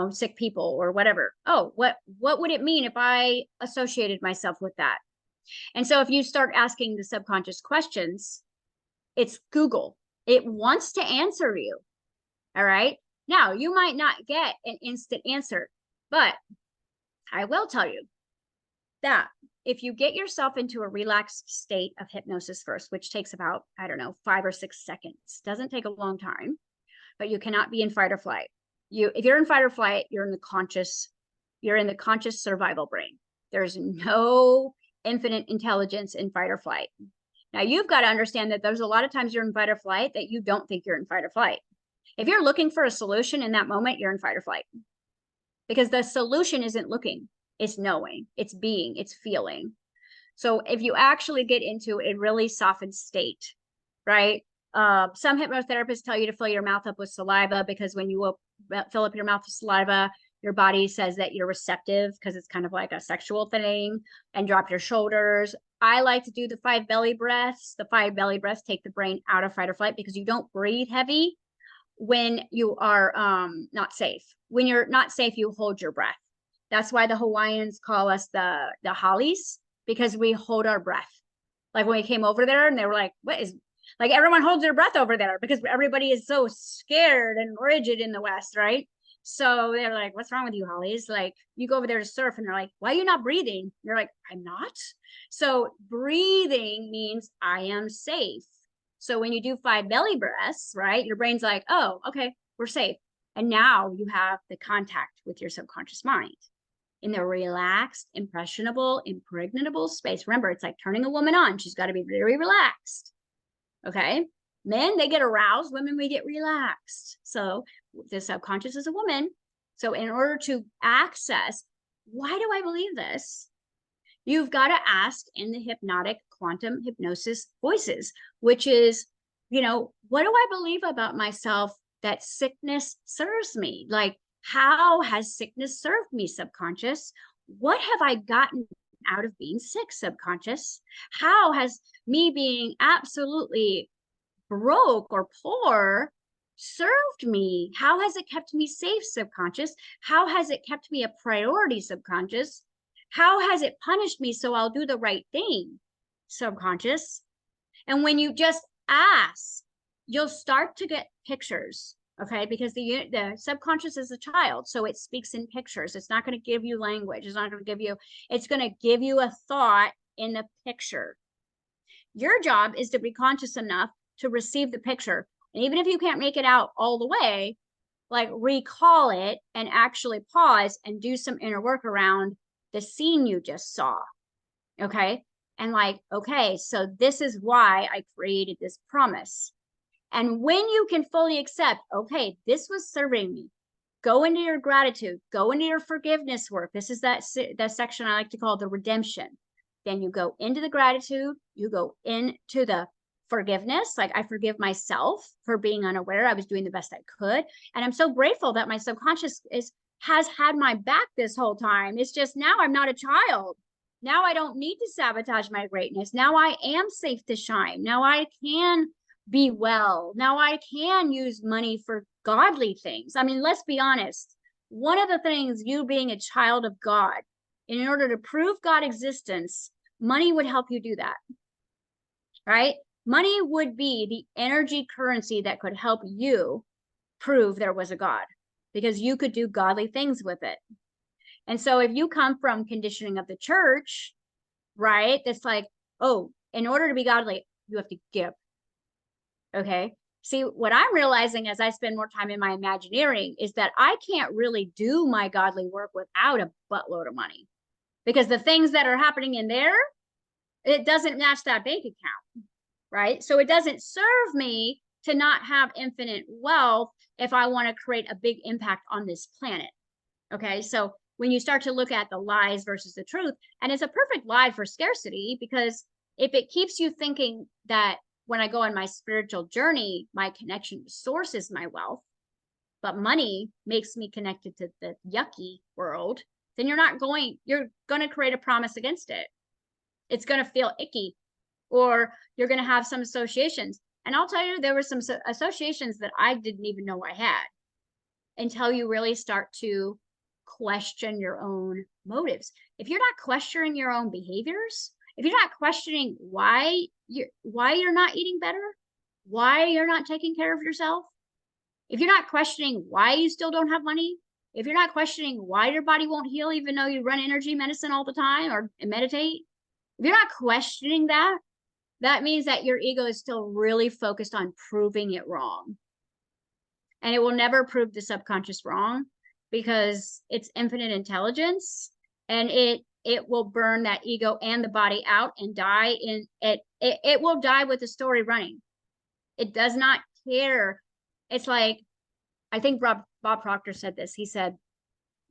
sick people or whatever. Oh, what would it mean if I associated myself with that? And so if you start asking the subconscious questions, it's Google. It wants to answer you. All right. Now, you might not get an instant answer, but I will tell you that if you get yourself into a relaxed state of hypnosis first, which takes about, I don't know, 5 or 6 seconds, doesn't take a long time, but you cannot be in fight or flight. If you're in fight or flight, you're in the conscious survival brain. There's no infinite intelligence in fight or flight. Now, you've got to understand that there's a lot of times you're in fight or flight that you don't think you're in fight or flight. If you're looking for a solution in that moment, you're in fight or flight, because the solution isn't looking, it's knowing, it's being, it's feeling. So if you actually get into a really softened state, right? Some hypnotherapists tell you to fill your mouth up with saliva, because when you fill up your mouth with saliva, your body says that you're receptive, because it's kind of like a sexual thing, and drop your shoulders. I like to do the 5 belly breaths. The 5 belly breaths take the brain out of fight or flight, because you don't breathe heavy when you are not safe. When you're not safe, you hold your breath. That's why the Hawaiians call us the Hollies, because we hold our breath. Like when we came over there and they were like, like everyone holds their breath over there because everybody is so scared and rigid in the West, right? So they're like, what's wrong with you, Hollies? Like, you go over there to surf and they're like, why are you not breathing? You're like, I'm not. So breathing means I am safe. So when you do 5 belly breaths, right, your brain's like, oh, okay, we're safe. And now you have the contact with your subconscious mind in the relaxed, impressionable, impregnable space. Remember, it's like turning a woman on. She's got to be very relaxed. Okay. Men, they get aroused. Women, we get relaxed. So the subconscious is a woman. So in order to access, why do I believe this? You've got to ask in the hypnotic quantum hypnosis voices, which is, what do I believe about myself that sickness serves me? Like, how has sickness served me, subconscious? What have I gotten out of being sick, subconscious? How has me being absolutely broke or poor served me? How has it kept me safe, subconscious? How has it kept me a priority, subconscious? How has it punished me so I'll do the right thing, subconscious? And when you just ask, you'll start to get pictures, okay? Because the subconscious is a child, so it speaks in pictures. It's not going to give you language. It's going to give you a thought in the picture. Your job is to be conscious enough to receive the picture. And even if you can't make it out all the way, like recall it and actually pause and do some inner work around the scene you just saw. Okay. And like, okay, so this is why I created this promise. And when you can fully accept, okay, this was serving me, go into your gratitude, go into your forgiveness work. This is that section I like to call the redemption. Then you go into the gratitude, you go into the forgiveness. Like, I forgive myself for being unaware. I was doing the best I could. And I'm so grateful that my subconscious has had my back this whole time. It's just now I'm not a child. Now I don't need to sabotage my greatness. Now I am safe to shine. Now I can be well. Now I can use money for godly things. I mean, let's be honest. One of the things, you being a child of God, in order to prove God's existence, money would help you do that, right? Money would be the energy currency that could help you prove there was a God, because you could do godly things with it. And so if you come from conditioning of the church, right, that's like, oh, in order to be godly, you have to give. Okay. See, what I'm realizing as I spend more time in my Imagineering is that I can't really do my godly work without a buttload of money, because the things that are happening in there, it doesn't match that bank account, right? So it doesn't serve me to not have infinite wealth if I want to create a big impact on this planet. Okay. So when you start to look at the lies versus the truth. And it's a perfect lie for scarcity, because if it keeps you thinking that when I go on my spiritual journey, my connection to source is my wealth, but money makes me connected to the yucky world, then you're going to create a promise against it. It's going to feel icky, or you're going to have some associations. And I'll tell you, there were some associations that I didn't even know I had until you really start to question your own motives. If you're not questioning your own behaviors, if you're not questioning why you're not eating better, why you're not taking care of yourself, if you're not questioning why you still don't have money, if you're not questioning why your body won't heal even though you run energy medicine all the time or meditate, if you're not questioning that, that means that your ego is still really focused on proving it wrong. And it will never prove the subconscious wrong, because it's infinite intelligence, and it will burn that ego and the body out and die in it. It will die with the story running. It does not care. It's like, I think Bob Proctor said this. He said,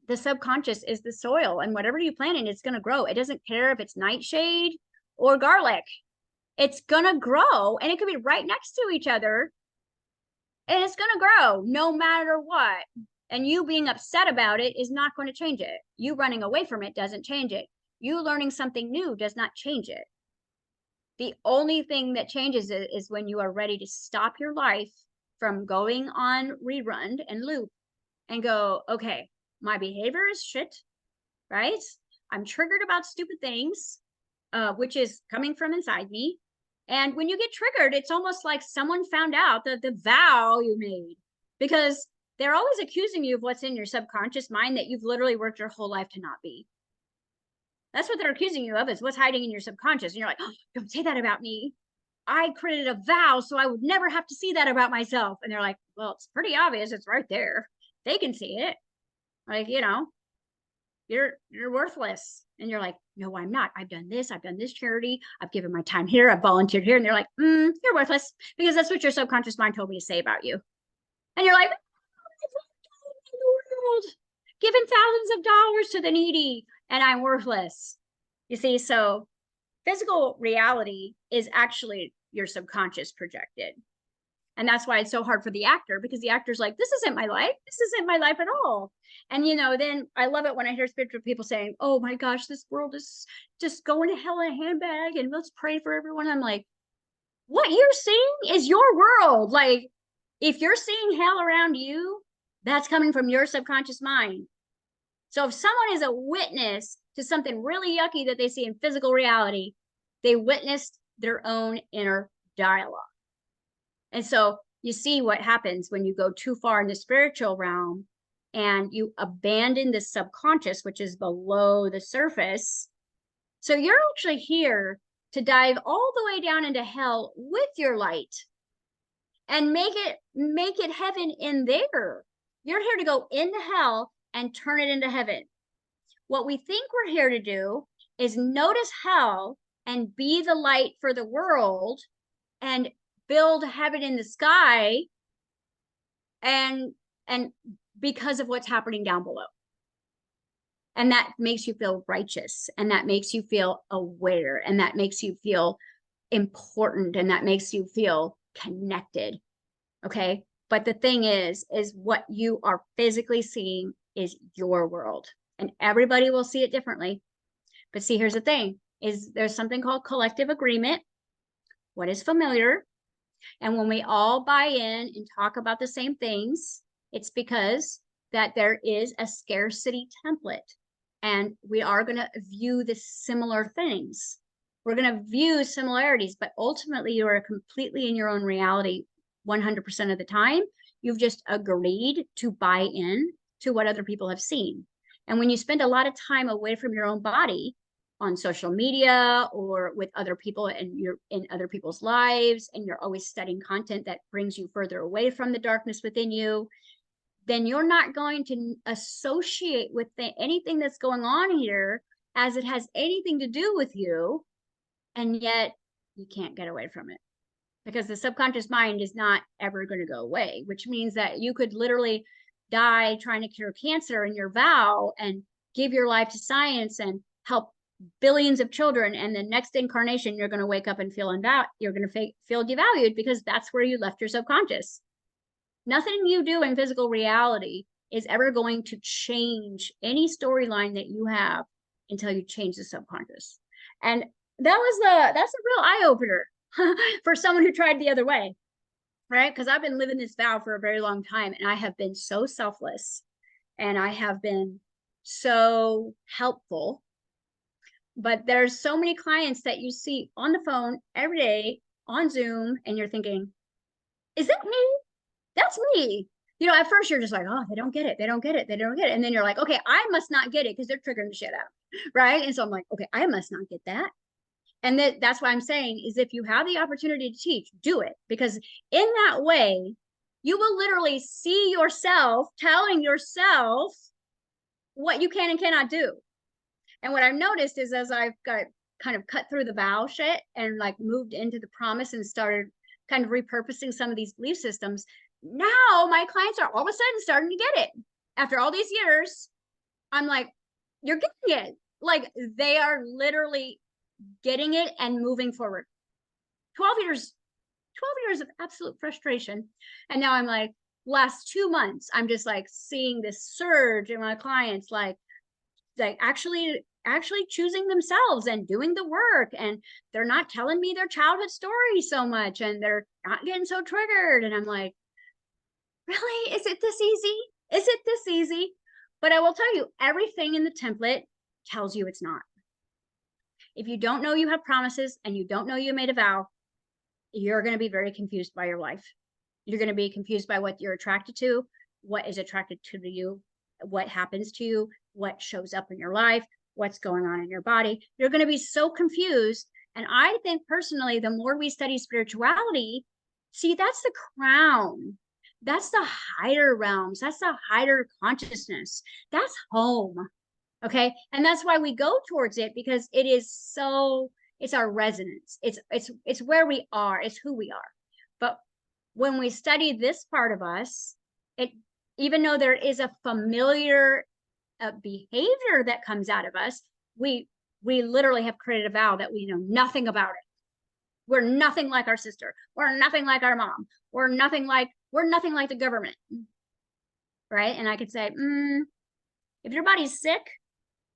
the subconscious is the soil, and whatever you plant in, it's going to grow. It doesn't care if it's nightshade or garlic. It's going to grow, and it could be right next to each other, and it's going to grow no matter what. And you being upset about it is not going to change it. You running away from it doesn't change it. You learning something new does not change it. The only thing that changes it is when you are ready to stop your life from going on rerun and loop and go, okay, my behavior is shit, right? I'm triggered about stupid things, which is coming from inside me. And when you get triggered, it's almost like someone found out the vow you made, because they're always accusing you of what's in your subconscious mind that you've literally worked your whole life to not be. That's what they're accusing you of, is what's hiding in your subconscious. And you're like, oh, don't say that about me. I created a vow so I would never have to see that about myself. And they're like, well, it's pretty obvious. It's right there. They can see it. Like, you're worthless. And you're like, no, I'm not. I've done this charity. I've given my time here. I've volunteered here. And they're like, you're worthless, because that's what your subconscious mind told me to say about you. And you're like, world, giving thousands of dollars to the needy, and I'm worthless. You see, so physical reality is actually your subconscious projected. And that's why it's so hard for the actor, because the actor's like, this isn't my life. This isn't my life at all. And, then I love it when I hear spiritual people saying, oh my gosh, this world is just going to hell in a handbag, and let's pray for everyone. I'm like, what you're seeing is your world. Like, if you're seeing hell around you, that's coming from your subconscious mind. So if someone is a witness to something really yucky that they see in physical reality, they witnessed their own inner dialogue. And so you see what happens when you go too far in the spiritual realm and you abandon the subconscious, which is below the surface. So you're actually here to dive all the way down into hell with your light and make it heaven in there. You're here to go into hell and turn it into heaven. What we think we're here to do is notice hell and be the light for the world and build heaven in the sky, and because of what's happening down below. And that makes you feel righteous, and that makes you feel aware, and that makes you feel important, and that makes you feel connected. Okay. But the thing is what you are physically seeing is your world, and everybody will see it differently. But see, here's the thing, is there's something called collective agreement. What is familiar? And when we all buy in and talk about the same things, it's because that there is a scarcity template, and we are going to view the similar things. We're going to view similarities, but ultimately you are completely in your own reality 100% of the time. You've just agreed to buy in to what other people have seen. And when you spend a lot of time away from your own body on social media or with other people, and you're in other people's lives, and you're always studying content that brings you further away from the darkness within you, then you're not going to associate with anything that's going on here as it has anything to do with you. And yet you can't get away from it, because the subconscious mind is not ever going to go away, which means that you could literally die trying to cure cancer in your vow and give your life to science and help billions of children, and the next incarnation you're going to wake up and feel you're going to feel devalued because that's where you left your subconscious. Nothing you do in physical reality is ever going to change any storyline that you have until you change the subconscious. And that's a real eye-opener for someone who tried the other way, right? Because I've been living this vow for a very long time, and I have been so selfless, and I have been so helpful. But there's so many clients that you see on the phone every day on Zoom, and you're thinking, is that me? That's me. You know, at first you're just like, oh, they don't get it. They don't get it. They don't get it. And then you're like, okay, I must not get it because they're triggering the shit out. Right. And so I'm like, okay, I must not get that. And that's why I'm saying is if you have the opportunity to teach, do it. Because in that way, you will literally see yourself telling yourself what you can and cannot do. And what I've noticed is as I've got kind of cut through the vow shit and like moved into the promise and started kind of repurposing some of these belief systems, now my clients are all of a sudden starting to get it. After all these years, I'm like, you're getting it. Like they are literally getting it and moving forward. 12 years of absolute frustration. And now I'm like, last 2 months, I'm just like seeing this surge in my clients, like actually choosing themselves and doing the work, and they're not telling me their childhood story so much, and they're not getting so triggered. And I'm like, really? Is it this easy? Is it this easy? But I will tell you, everything in the template tells you it's not. If you don't know you have promises and you don't know you made a vow, you're going to be very confused by your life. You're going to be confused by what you're attracted to, what is attracted to you, what happens to you, what shows up in your life, what's going on in your body. You're going to be so confused. And I think personally, the more we study spirituality, see, that's the crown. That's the higher realms. That's the higher consciousness. That's home. Okay. And that's why we go towards it, because it is so, it's our resonance. It's where we are. It's who we are. But when we study this part of us, even though there is a familiar behavior that comes out of us, we literally have created a vow that we know nothing about it. We're nothing like our sister. We're nothing like our mom. We're nothing like the government. Right? And I could say, if your body's sick,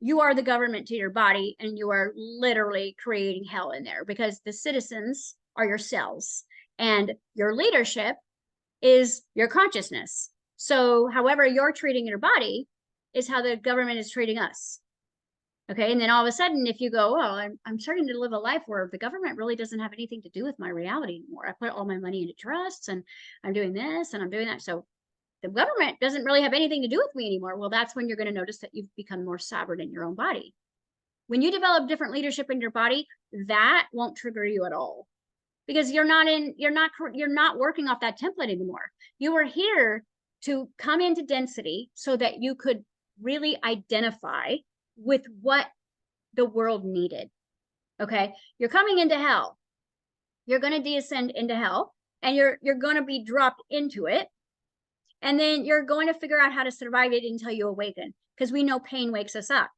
you are the government to your body, and you are literally creating hell in there, because the citizens are your cells and your leadership is your consciousness. So however you're treating your body is how the government is treating us. Okay. And then all of a sudden, if you go, oh, I'm starting to live a life where the government really doesn't have anything to do with my reality anymore. I put all my money into trusts, and I'm doing this and I'm doing that. So the government doesn't really have anything to do with me anymore. Well, that's when you're going to notice that you've become more sovereign in your own body. When you develop different leadership in your body, that won't trigger you at all, because you're not working off that template anymore. You are here to come into density so that you could really identify with what the world needed. Okay. You're coming into hell. You're going to descend into hell, and you're going to be dropped into it. And then you're going to figure out how to survive it until you awaken, because we know pain wakes us up.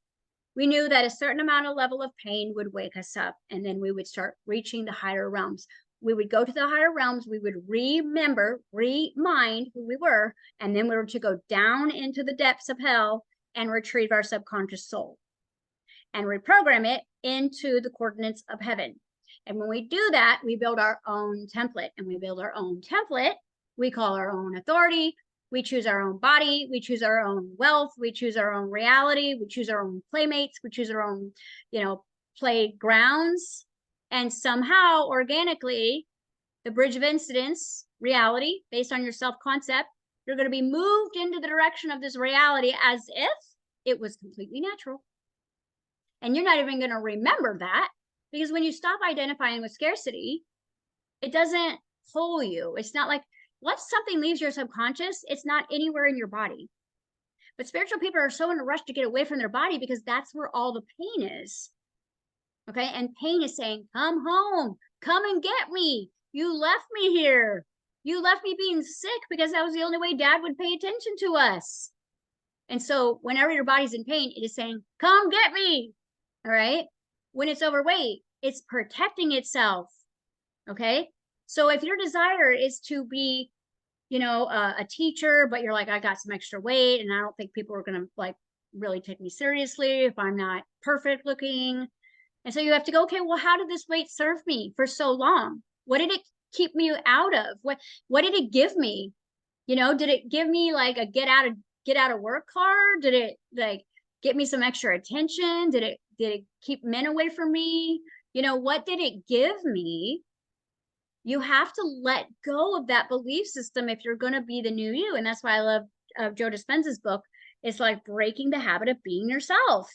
We knew that a certain amount of level of pain would wake us up, and then we would start reaching the higher realms. We would go to the higher realms. We would remind who we were, and then we were to go down into the depths of hell and retrieve our subconscious soul and reprogram it into the coordinates of heaven. And when we do that, we build our own template, and we build our own template. We call our own authority. We choose our own body. We choose our own wealth. We choose our own reality. We choose our own playmates. We choose our own, playgrounds. And somehow, organically, the bridge of incidence, reality, based on your self-concept, you're going to be moved into the direction of this reality as if it was completely natural. And you're not even going to remember that, because when you stop identifying with scarcity, it doesn't pull you. It's not like, once something leaves your subconscious, it's not anywhere in your body. But spiritual people are so in a rush to get away from their body, because that's where all the pain is. Okay. And pain is saying, come home, come and get me. You left me here. You left me being sick because that was the only way Dad would pay attention to us. And so whenever your body's in pain, it is saying, come get me. All right. When it's overweight, it's protecting itself. Okay. So if your desire is to be, a teacher, but you're like, I got some extra weight and I don't think people are going to like really take me seriously if I'm not perfect looking. And so you have to go, okay, well, how did this weight serve me for so long? What did it keep me out of? What did it give me? Did it give me like a get out of work card? Did it like get me some extra attention? Did it keep men away from me? What did it give me? You have to let go of that belief system if you're going to be the new you. And that's why I love Joe Dispenza's book. It's like breaking the habit of being yourself.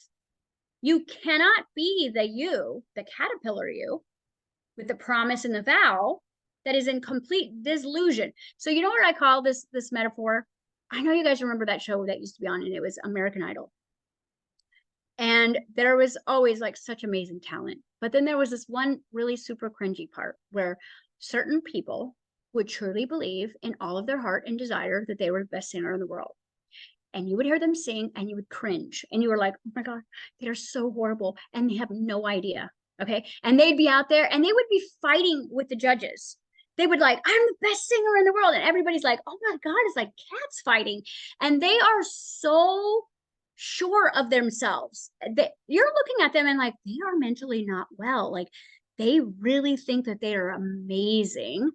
You cannot be the caterpillar you, with the promise and the vow that is in complete disillusion. So you know what I call this metaphor? I know you guys remember that show that used to be on, and it was American Idol. And there was always like such amazing talent. But then there was this one really super cringy part where certain people would truly believe in all of their heart and desire that they were the best singer in the world. And you would hear them sing and you would cringe. And you were like, oh my God, they're so horrible. And they have no idea. Okay. And they'd be out there and they would be fighting with the judges. They would like, I'm the best singer in the world. And everybody's like, oh my God, it's like cats fighting. And they are so sure of themselves that you're looking at them and like, they are mentally not well. Like they really think that they are amazing.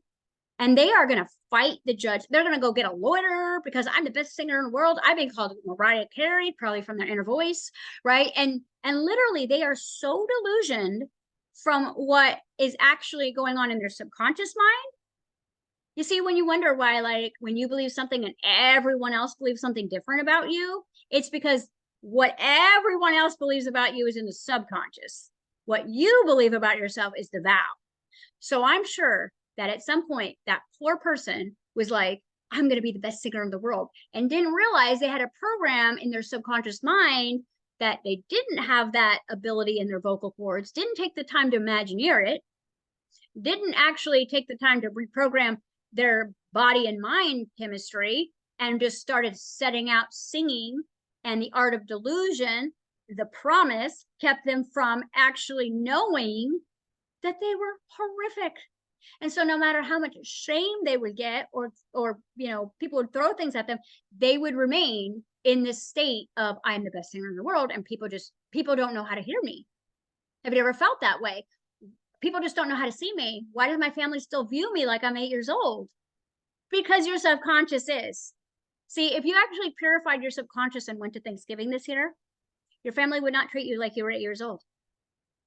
And they are going to fight the judge. They're going to go get a lawyer because I'm the best singer in the world. I've been called Mariah Carey, probably from their inner voice, right? And literally, they are so delusioned from what is actually going on in their subconscious mind. You see, when you wonder why, like when you believe something and everyone else believes something different about you, it's because what everyone else believes about you is in the subconscious. What you believe about yourself is the vow. So I'm sure that at some point that poor person was like, I'm going to be the best singer in the world, and didn't realize they had a program in their subconscious mind that they didn't have that ability in their vocal cords, didn't take the time to imagineer it, didn't actually take the time to reprogram their body and mind chemistry, and just started setting out singing. And the art of delusion, the promise, kept them from actually knowing that they were horrific. And so no matter how much shame they would get or people would throw things at them, they would remain in this state of I'm the best singer in the world, and people don't know how to hear me. Have you ever felt that way? People just don't know how to see me. Why does my family still view me like I'm 8 years old? Because your subconscious is. See, if you actually purified your subconscious and went to Thanksgiving this year, your family would not treat you like you were 8 years old.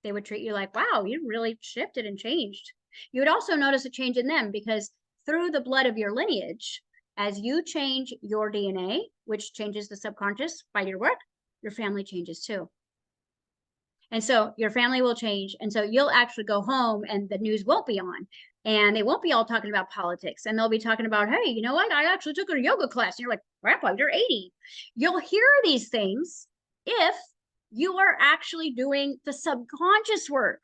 They would treat you like, wow, you really shifted and changed. You would also notice a change in them because through the blood of your lineage, as you change your DNA, which changes the subconscious by your work, your family changes too. And so your family will change. And so you'll actually go home and the news won't be on. And they won't be all talking about politics. And they'll be talking about, hey, you know what? I actually took a yoga class. And you're like, Grandpa, you're 80. You'll hear these things if you are actually doing the subconscious work.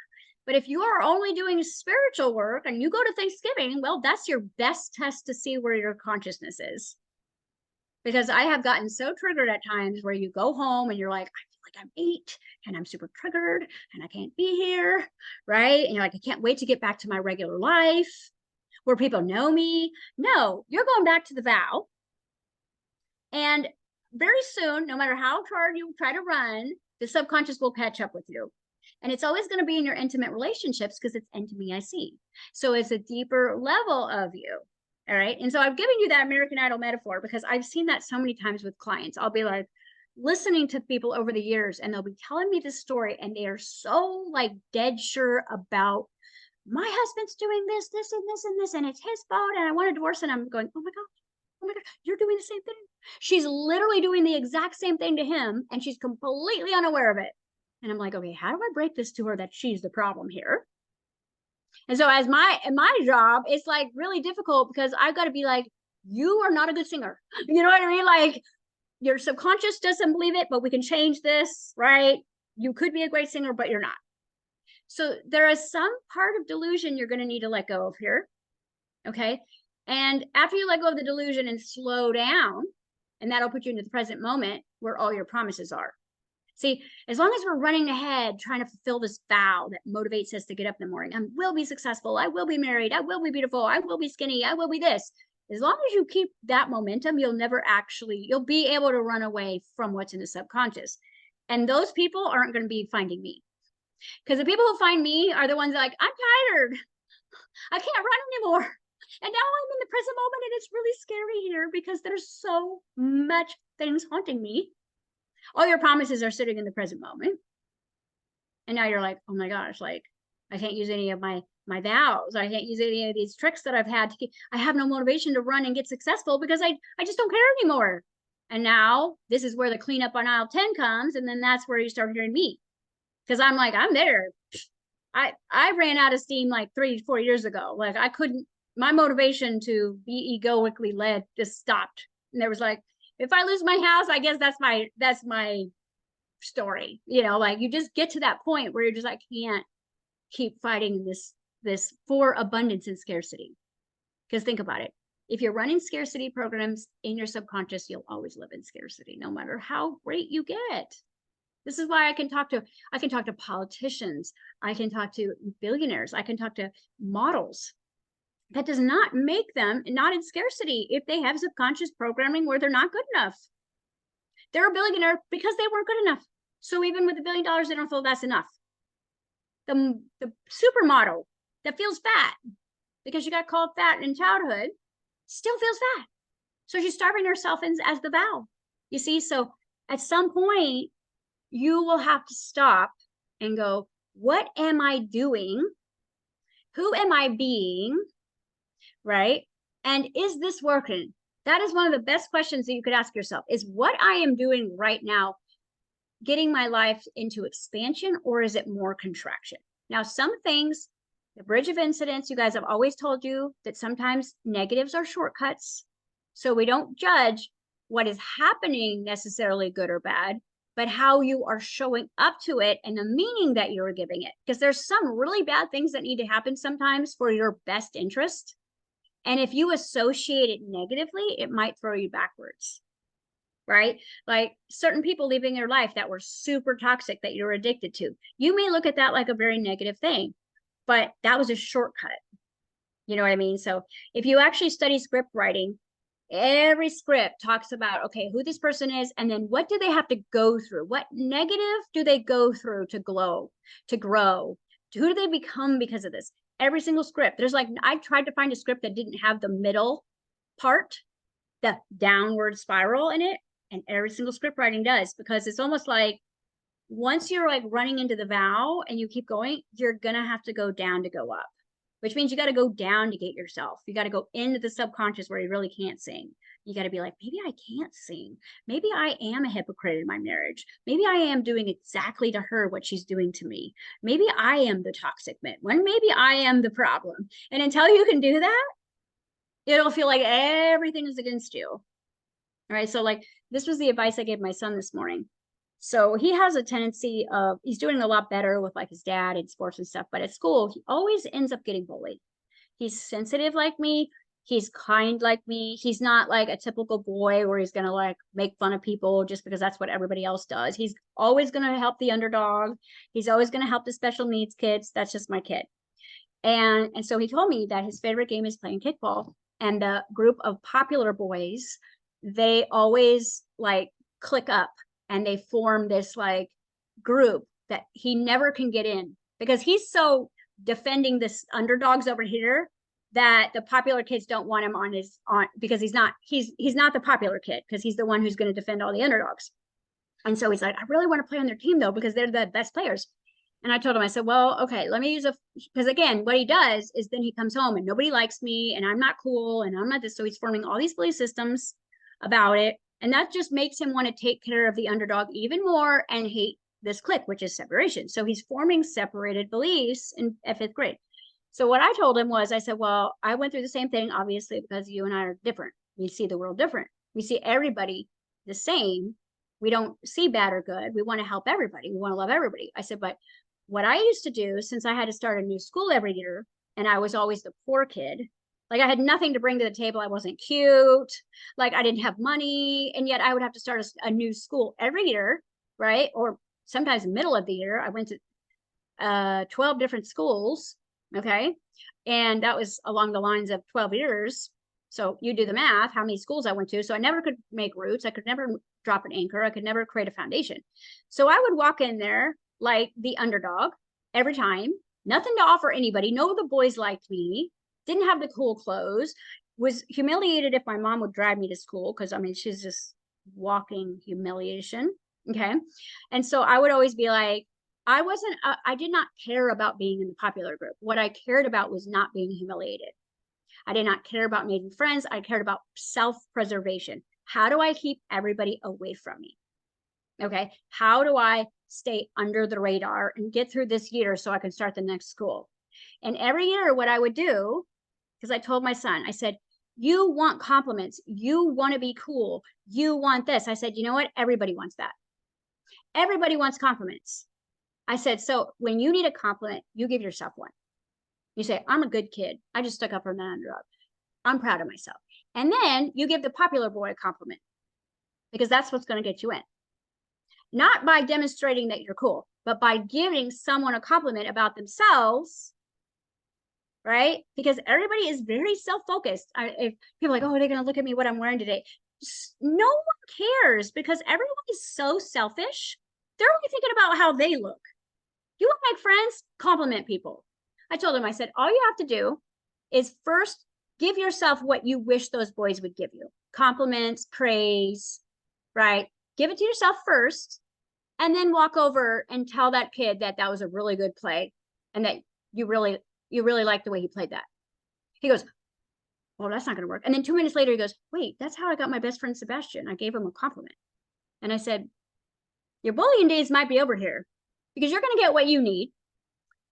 But if you are only doing spiritual work and you go to Thanksgiving, well, that's your best test to see where your consciousness is. Because I have gotten so triggered at times where you go home and you're like, I feel like I'm 8 and I'm super triggered and I can't be here, right? And you're like, I can't wait to get back to my regular life where people know me. No, you're going back to the vow. And very soon, no matter how hard you try to run, the subconscious will catch up with you. And it's always going to be in your intimate relationships because it's into me I see. So it's a deeper level of you. All right. And so I've given you that American Idol metaphor because I've seen that so many times with clients. I'll be like listening to people over the years and they'll be telling me this story and they are so like dead sure about my husband's doing this, this, and this, and this, and it's his fault. And I want a divorce. And I'm going, oh my God, you're doing the same thing. She's literally doing the exact same thing to him and she's completely unaware of it. And I'm like, okay, how do I break this to her that she's the problem here? And so as my job, it's like really difficult because I've got to be like, you are not a good singer. You know what I mean? Like your subconscious doesn't believe it, but we can change this, right? You could be a great singer, but you're not. So there is some part of delusion you're going to need to let go of here. Okay. And after you let go of the delusion and slow down, and that'll put you into the present moment, where all your promises are. See, as long as we're running ahead, trying to fulfill this vow that motivates us to get up in the morning, I will be successful, I will be married, I will be beautiful, I will be skinny, I will be this. As long as you keep that momentum, you'll be able to run away from what's in the subconscious. And those people aren't going to be finding me. Because the people who find me are the ones like, I'm tired, I can't run anymore. And now I'm in the present moment, and it's really scary here because there's so much things haunting me. All your promises are sitting in the present moment. And now you're like, oh my gosh, like I can't use any of my vows. I can't use any of these tricks that I've had to keep. I have no motivation to run and get successful because I just don't care anymore. And now this is where the cleanup on aisle 10 comes. And then that's where you start hearing me. Because I'm like, I'm there. I ran out of steam like 3-4 years ago. Like I couldn't, my motivation to be egoically led just stopped. And there was like, if I lose my house, I guess that's my story. You know, like you just get to that point where you're just like, can't keep fighting this for abundance and scarcity. Because think about it. If you're running scarcity programs in your subconscious, you'll always live in scarcity, no matter how great you get. This is why I can talk to politicians. I can talk to billionaires. I can talk to models. That does not make them not in scarcity if they have subconscious programming where they're not good enough. They're a billionaire because they weren't good enough. So even with $1 billion, they don't feel that's enough. The supermodel that feels fat because she got called fat in childhood still feels fat. So she's starving herself as the vow. You see, so at some point, you will have to stop and go, what am I doing? Who am I being? Right? And is this working? That is one of the best questions that you could ask yourself, is what I am doing right now getting my life into expansion, or is it more contraction? Now, some things, the bridge of incidents, you guys have always told you that sometimes negatives are shortcuts. So we don't judge what is happening necessarily good or bad, but how you are showing up to it and the meaning that you're giving it. Because there's some really bad things that need to happen sometimes for your best interest. And if you associate it negatively, it might throw you backwards, right? Like certain people leaving your life that were super toxic that you're addicted to. You may look at that like a very negative thing, but that was a shortcut. You know what I mean? So if you actually study script writing, every script talks about, okay, who this person is, and then what do they have to go through? What negative do they go through to grow? Who do they become because of this? Every single script. There's like, I tried to find a script that didn't have the middle part, the downward spiral in it. And every single script writing does, because it's almost like once you're like running into the vow and you keep going, you're going to have to go down to go up, which means you got to go down to get yourself. You got to go into the subconscious where you really can't sing. You got to be like, maybe I can't sing. Maybe I am a hypocrite in my marriage. Maybe I am doing exactly to her what she's doing to me. Maybe I am the toxic one. Maybe I am the problem. And until you can do that, it'll feel like everything is against you. All right. So like, this was the advice I gave my son this morning. So he has a tendency of, he's doing a lot better with like his dad and sports and stuff, but at school, he always ends up getting bullied. He's sensitive like me. He's kind like me. He's not like a typical boy where he's going to like make fun of people just because that's what everybody else does. He's always going to help the underdog. He's always going to help the special needs kids. That's just my kid. And so he told me that his favorite game is playing kickball. And the group of popular boys, they always like click up and they form this like group that he never can get in because he's so defending this underdogs over here that the popular kids don't want him on because he's not the popular kid because he's the one who's going to defend all the underdogs. And so he's like, I really want to play on their team though, because they're the best players. And I told him, I said, well, okay, let me use because again, what he does is then he comes home and nobody likes me and I'm not cool and I'm not this. So he's forming all these belief systems about it. And that just makes him want to take care of the underdog even more and hate this clique, which is separation. So he's forming separated beliefs in fifth grade. So what I told him was, I said, well, I went through the same thing, obviously, because you and I are different. We see the world different. We see everybody the same. We don't see bad or good. We want to help everybody. We want to love everybody. I said, but what I used to do, since I had to start a new school every year, and I was always the poor kid, Like I had nothing to bring to the table. I wasn't cute. Like I didn't have money. And yet I would have to start a new school every year, right? Or sometimes middle of the year. I went to 12 different schools. Okay. And that was along the lines of 12 years. So you do the math, how many schools I went to. So I never could make roots. I could never drop an anchor. I could never create a foundation. So I would walk in there like the underdog every time, nothing to offer anybody. No, the boys liked me, didn't have the cool clothes, was humiliated if my mom would drive me to school. Cause I mean, she's just walking humiliation. Okay. And so I would always be like, I did not care about being in the popular group. What I cared about was not being humiliated. I did not care about making friends. I cared about self-preservation. How do I keep everybody away from me? Okay. How do I stay under the radar and get through this year so I can start the next school? And every year, what I would do, because I told my son, I said, you want compliments. You want to be cool. You want this. I said, you know what? Everybody wants that. Everybody wants compliments. I said, so when you need a compliment, you give yourself one. You say, I'm a good kid. I just stuck up for an underdog. I'm proud of myself. And then you give the popular boy a compliment because that's what's going to get you in. Not by demonstrating that you're cool, but by giving someone a compliment about themselves, right? Because everybody is very self-focused. If people are like, oh, they're going to look at me, what I'm wearing today. No one cares because everyone is so selfish. They're only thinking about how they look. You want to make friends? Compliment people. I told him, I said, all you have to do is first give yourself what you wish those boys would give you. Compliments, praise, right? Give it to yourself first, and then walk over and tell that kid that that was a really good play and that you really like the way he played that. He goes, well, that's not going to work. And then 2 minutes later, he goes, wait, that's how I got my best friend, Sebastian. I gave him a compliment. And I said, your bullying days might be over here because you're going to get what you need.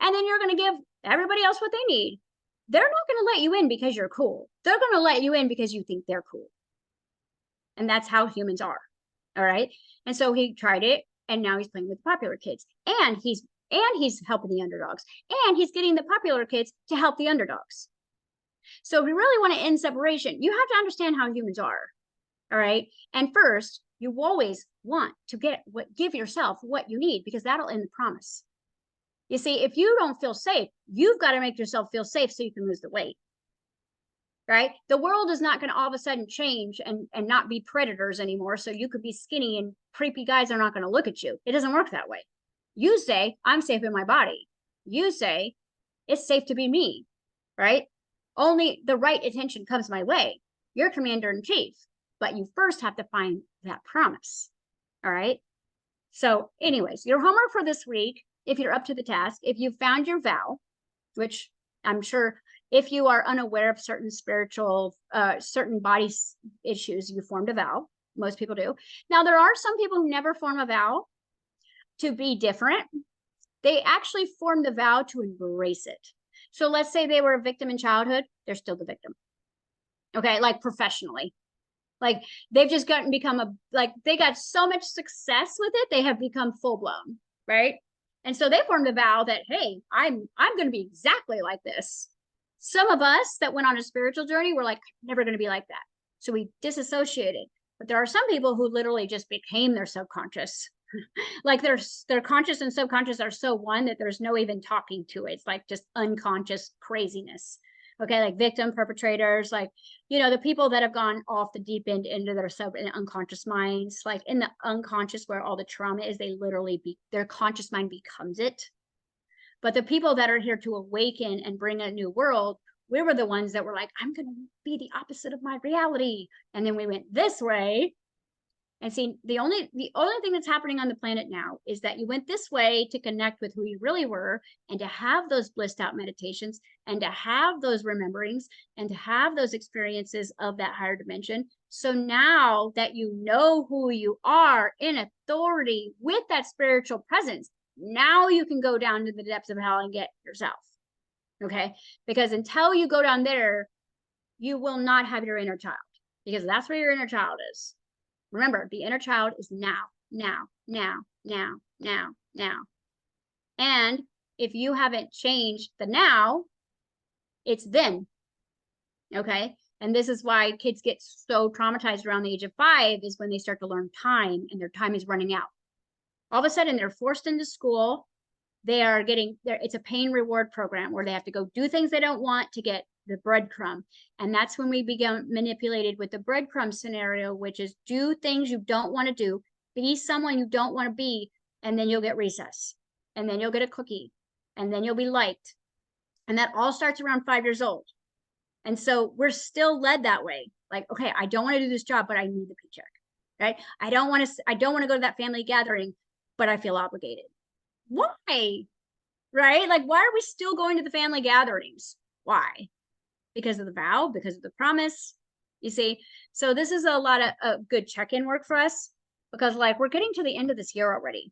And then you're going to give everybody else what they need. They're not going to let you in because you're cool. They're going to let you in because you think they're cool. And that's how humans are. All right. And so he tried it. And now he's playing with popular kids. And he's helping the underdogs. And he's getting the popular kids to help the underdogs. So if you really want to end separation, you have to understand how humans are. All right. And first, you always want to give yourself what you need because that'll end the promise. You see, if you don't feel safe, you've got to make yourself feel safe so you can lose the weight. Right? The world is not going to all of a sudden change and not be predators anymore. So you could be skinny and creepy guys are not going to look at you. It doesn't work that way. You say, I'm safe in my body. You say, it's safe to be me. Right? Only the right attention comes my way. You're commander in chief, but you first have to find that promise. All right. So anyways, your homework for this week, if you're up to the task, if you found your vow, which I'm sure if you are unaware of certain spiritual, certain body issues, you formed a vow. Most people do. Now, there are some people who never form a vow to be different. They actually form the vow to embrace it. So let's say they were a victim in childhood. They're still the victim. Okay, like professionally. Like they've just they got so much success with it, they have become full blown, right? And so they formed a vow that, hey, I'm going to be exactly like this. Some of us that went on a spiritual journey were like, never going to be like that. So we disassociated. But there are some people who literally just became their subconscious. Like their conscious and subconscious are so one that there's no even talking to it. It's like just unconscious craziness. Okay, like victim perpetrators, like, the people that have gone off the deep end into their sub and unconscious minds, like in the unconscious where all the trauma is, they literally their conscious mind becomes it. But the people that are here to awaken and bring a new world, we were the ones that were like, I'm going to be the opposite of my reality. And then we went this way. And see, the only thing that's happening on the planet now is that you went this way to connect with who you really were and to have those blissed out meditations and to have those rememberings and to have those experiences of that higher dimension. So now that you know who you are in authority with that spiritual presence, now you can go down to the depths of hell and get yourself. Okay? Because until you go down there, you will not have your inner child because that's where your inner child is. Remember, the inner child is now, now, now, now, now, now. And if you haven't changed the now, it's then. Okay. And this is why kids get so traumatized around the age of 5, is when they start to learn time and their time is running out. All of a sudden, they're forced into school. They are getting there. It's a pain reward program where they have to go do things they don't want to get the breadcrumb. And that's when we become manipulated with the breadcrumb scenario, which is do things you don't want to do, be someone you don't want to be, and then you'll get recess. And then you'll get a cookie. And then you'll be liked. And that all starts around 5 years old. And so we're still led that way. Like, okay, I don't want to do this job, but I need the paycheck, right? I don't want to go to that family gathering, but I feel obligated. Why? Right? Like, why are we still going to the family gatherings? Why? Because of the vow, because of the promise, you see? So this is a lot of good check-in work for us, because like we're getting to the end of this year already.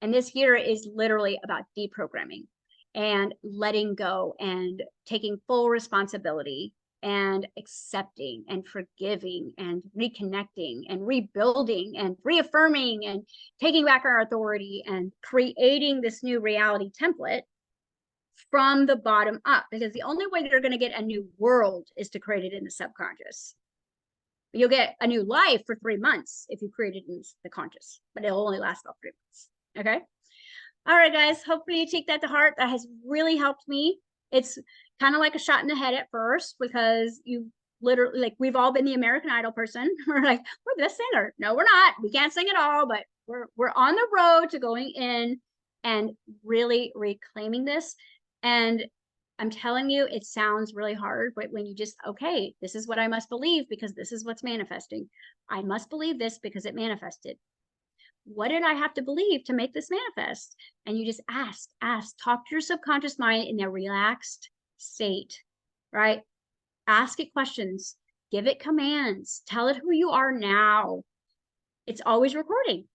And this year is literally about deprogramming and letting go and taking full responsibility and accepting and forgiving and reconnecting and rebuilding and reaffirming and taking back our authority and creating this new reality template from the bottom up, because the only way you're going to get a new world is to create it in the subconscious. You'll get a new life for 3 months if you create it in the conscious, but it'll only last about 3 months. Okay. All right, guys, hopefully you take that to heart. That has really helped me. It's kind of like a shot in the head at first, because you literally, like, we've all been the American Idol person. We're like, we're the singer. No, we're not. We can't sing at all, but we're on the road to going in and really reclaiming this. And I'm telling you, it sounds really hard, but when you just, okay, this is what I must believe because this is what's manifesting. I must believe this because it manifested. What did I have to believe to make this manifest? And you just ask, talk to your subconscious mind in a relaxed state, right? Ask it questions, give it commands, tell it who you are now. It's always recording.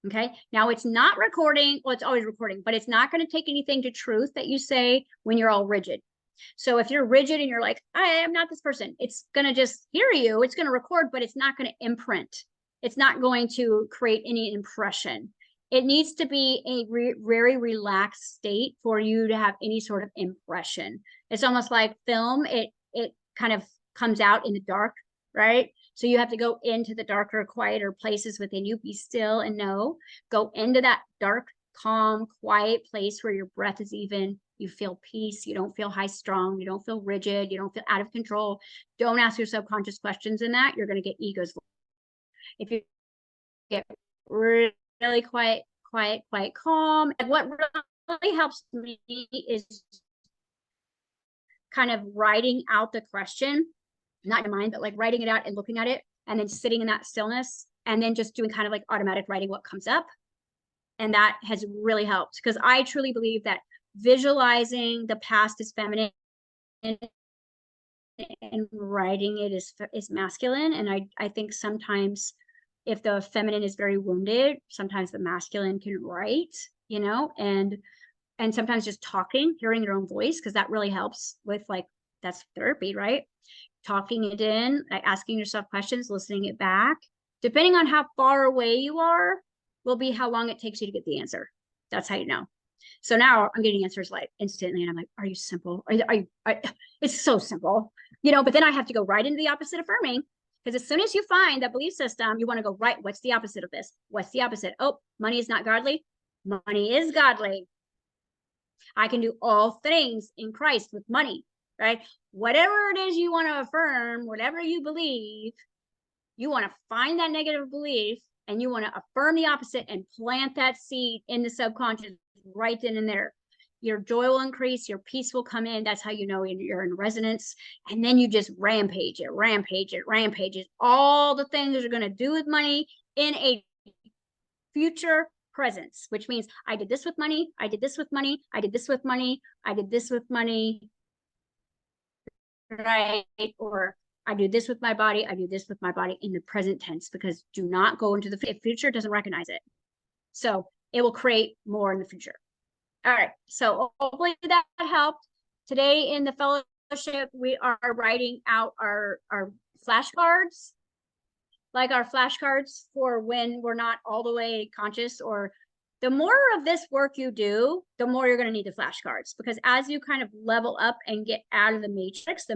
Okay. Now it's not recording. Well, it's always recording, but it's not going to take anything to truth that you say when you're all rigid. So if you're rigid and you're like, I am not this person, it's going to just hear you. It's going to record, but it's not going to imprint. It's not going to create any impression. It needs to be a very relaxed state for you to have any sort of impression. It's almost like film. It kind of comes out in the dark, right? So you have to go into the darker, quieter places within you, be still and know. Go into that dark, calm, quiet place where your breath is even. You feel peace. You don't feel high strung. You don't feel rigid. You don't feel out of control. Don't ask your subconscious questions in that. You're going to get egos. If you get really quiet, calm, and what really helps me is kind of writing out the question, not in mind, but like writing it out and looking at it and then sitting in that stillness and then just doing kind of like automatic writing what comes up. And that has really helped, because I truly believe that visualizing the past is feminine and writing it is masculine. And I think sometimes if the feminine is very wounded, sometimes the masculine can write, you know, and sometimes just talking, hearing your own voice, because that really helps with, like, that's therapy, right? Talking it in, like asking yourself questions, listening it back. Depending on how far away you are, will be how long it takes you to get the answer. That's how you know. So now I'm getting answers like instantly, and I'm like, are you simple? It's so simple, you know, but then I have to go right into the opposite affirming, because as soon as you find that belief system, you want to go, right, what's the opposite of this? What's the opposite? Oh, money is not godly. Money is godly. I can do all things in Christ with money, right? Whatever it is you want to affirm, whatever you believe, you want to find that negative belief and you want to affirm the opposite and plant that seed in the subconscious right then and there. Your joy will increase, your peace will come in. That's how you know you're in resonance. And then you just rampage it. All the things you're going to do with money in a future presence, which means I did this with money, I did this with money, I did this with money, I did this with money, right? Or I do this with my body, I do this with my body in the present tense, because do not go into the future. It doesn't recognize it. So it will create more in the future. All right. So hopefully that helped. Today in the fellowship, we are writing out our flashcards, like our flashcards for when we're not all the way conscious, or the more of this work you do, the more you're going to need the flashcards, because as you kind of level up and get out of the matrix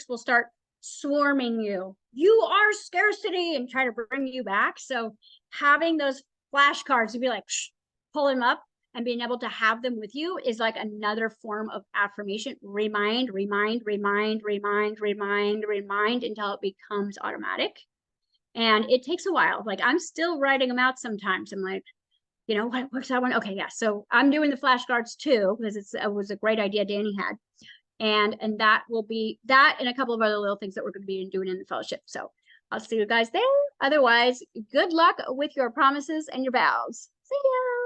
will start swarming you. You are scarcity, and try to bring you back. So having those flashcards, you'd be like, pull them up, and being able to have them with you is like another form of affirmation. Remind until it becomes automatic. And it takes a while. Like, I'm still writing them out sometimes. I'm like, you know, what's that one? Okay, yeah. So I'm doing the flashcards too, because it was a great idea Danny had. And that will be that, and a couple of other little things that we're going to be doing in the fellowship. So I'll see you guys there. Otherwise, good luck with your promises and your vows. See ya.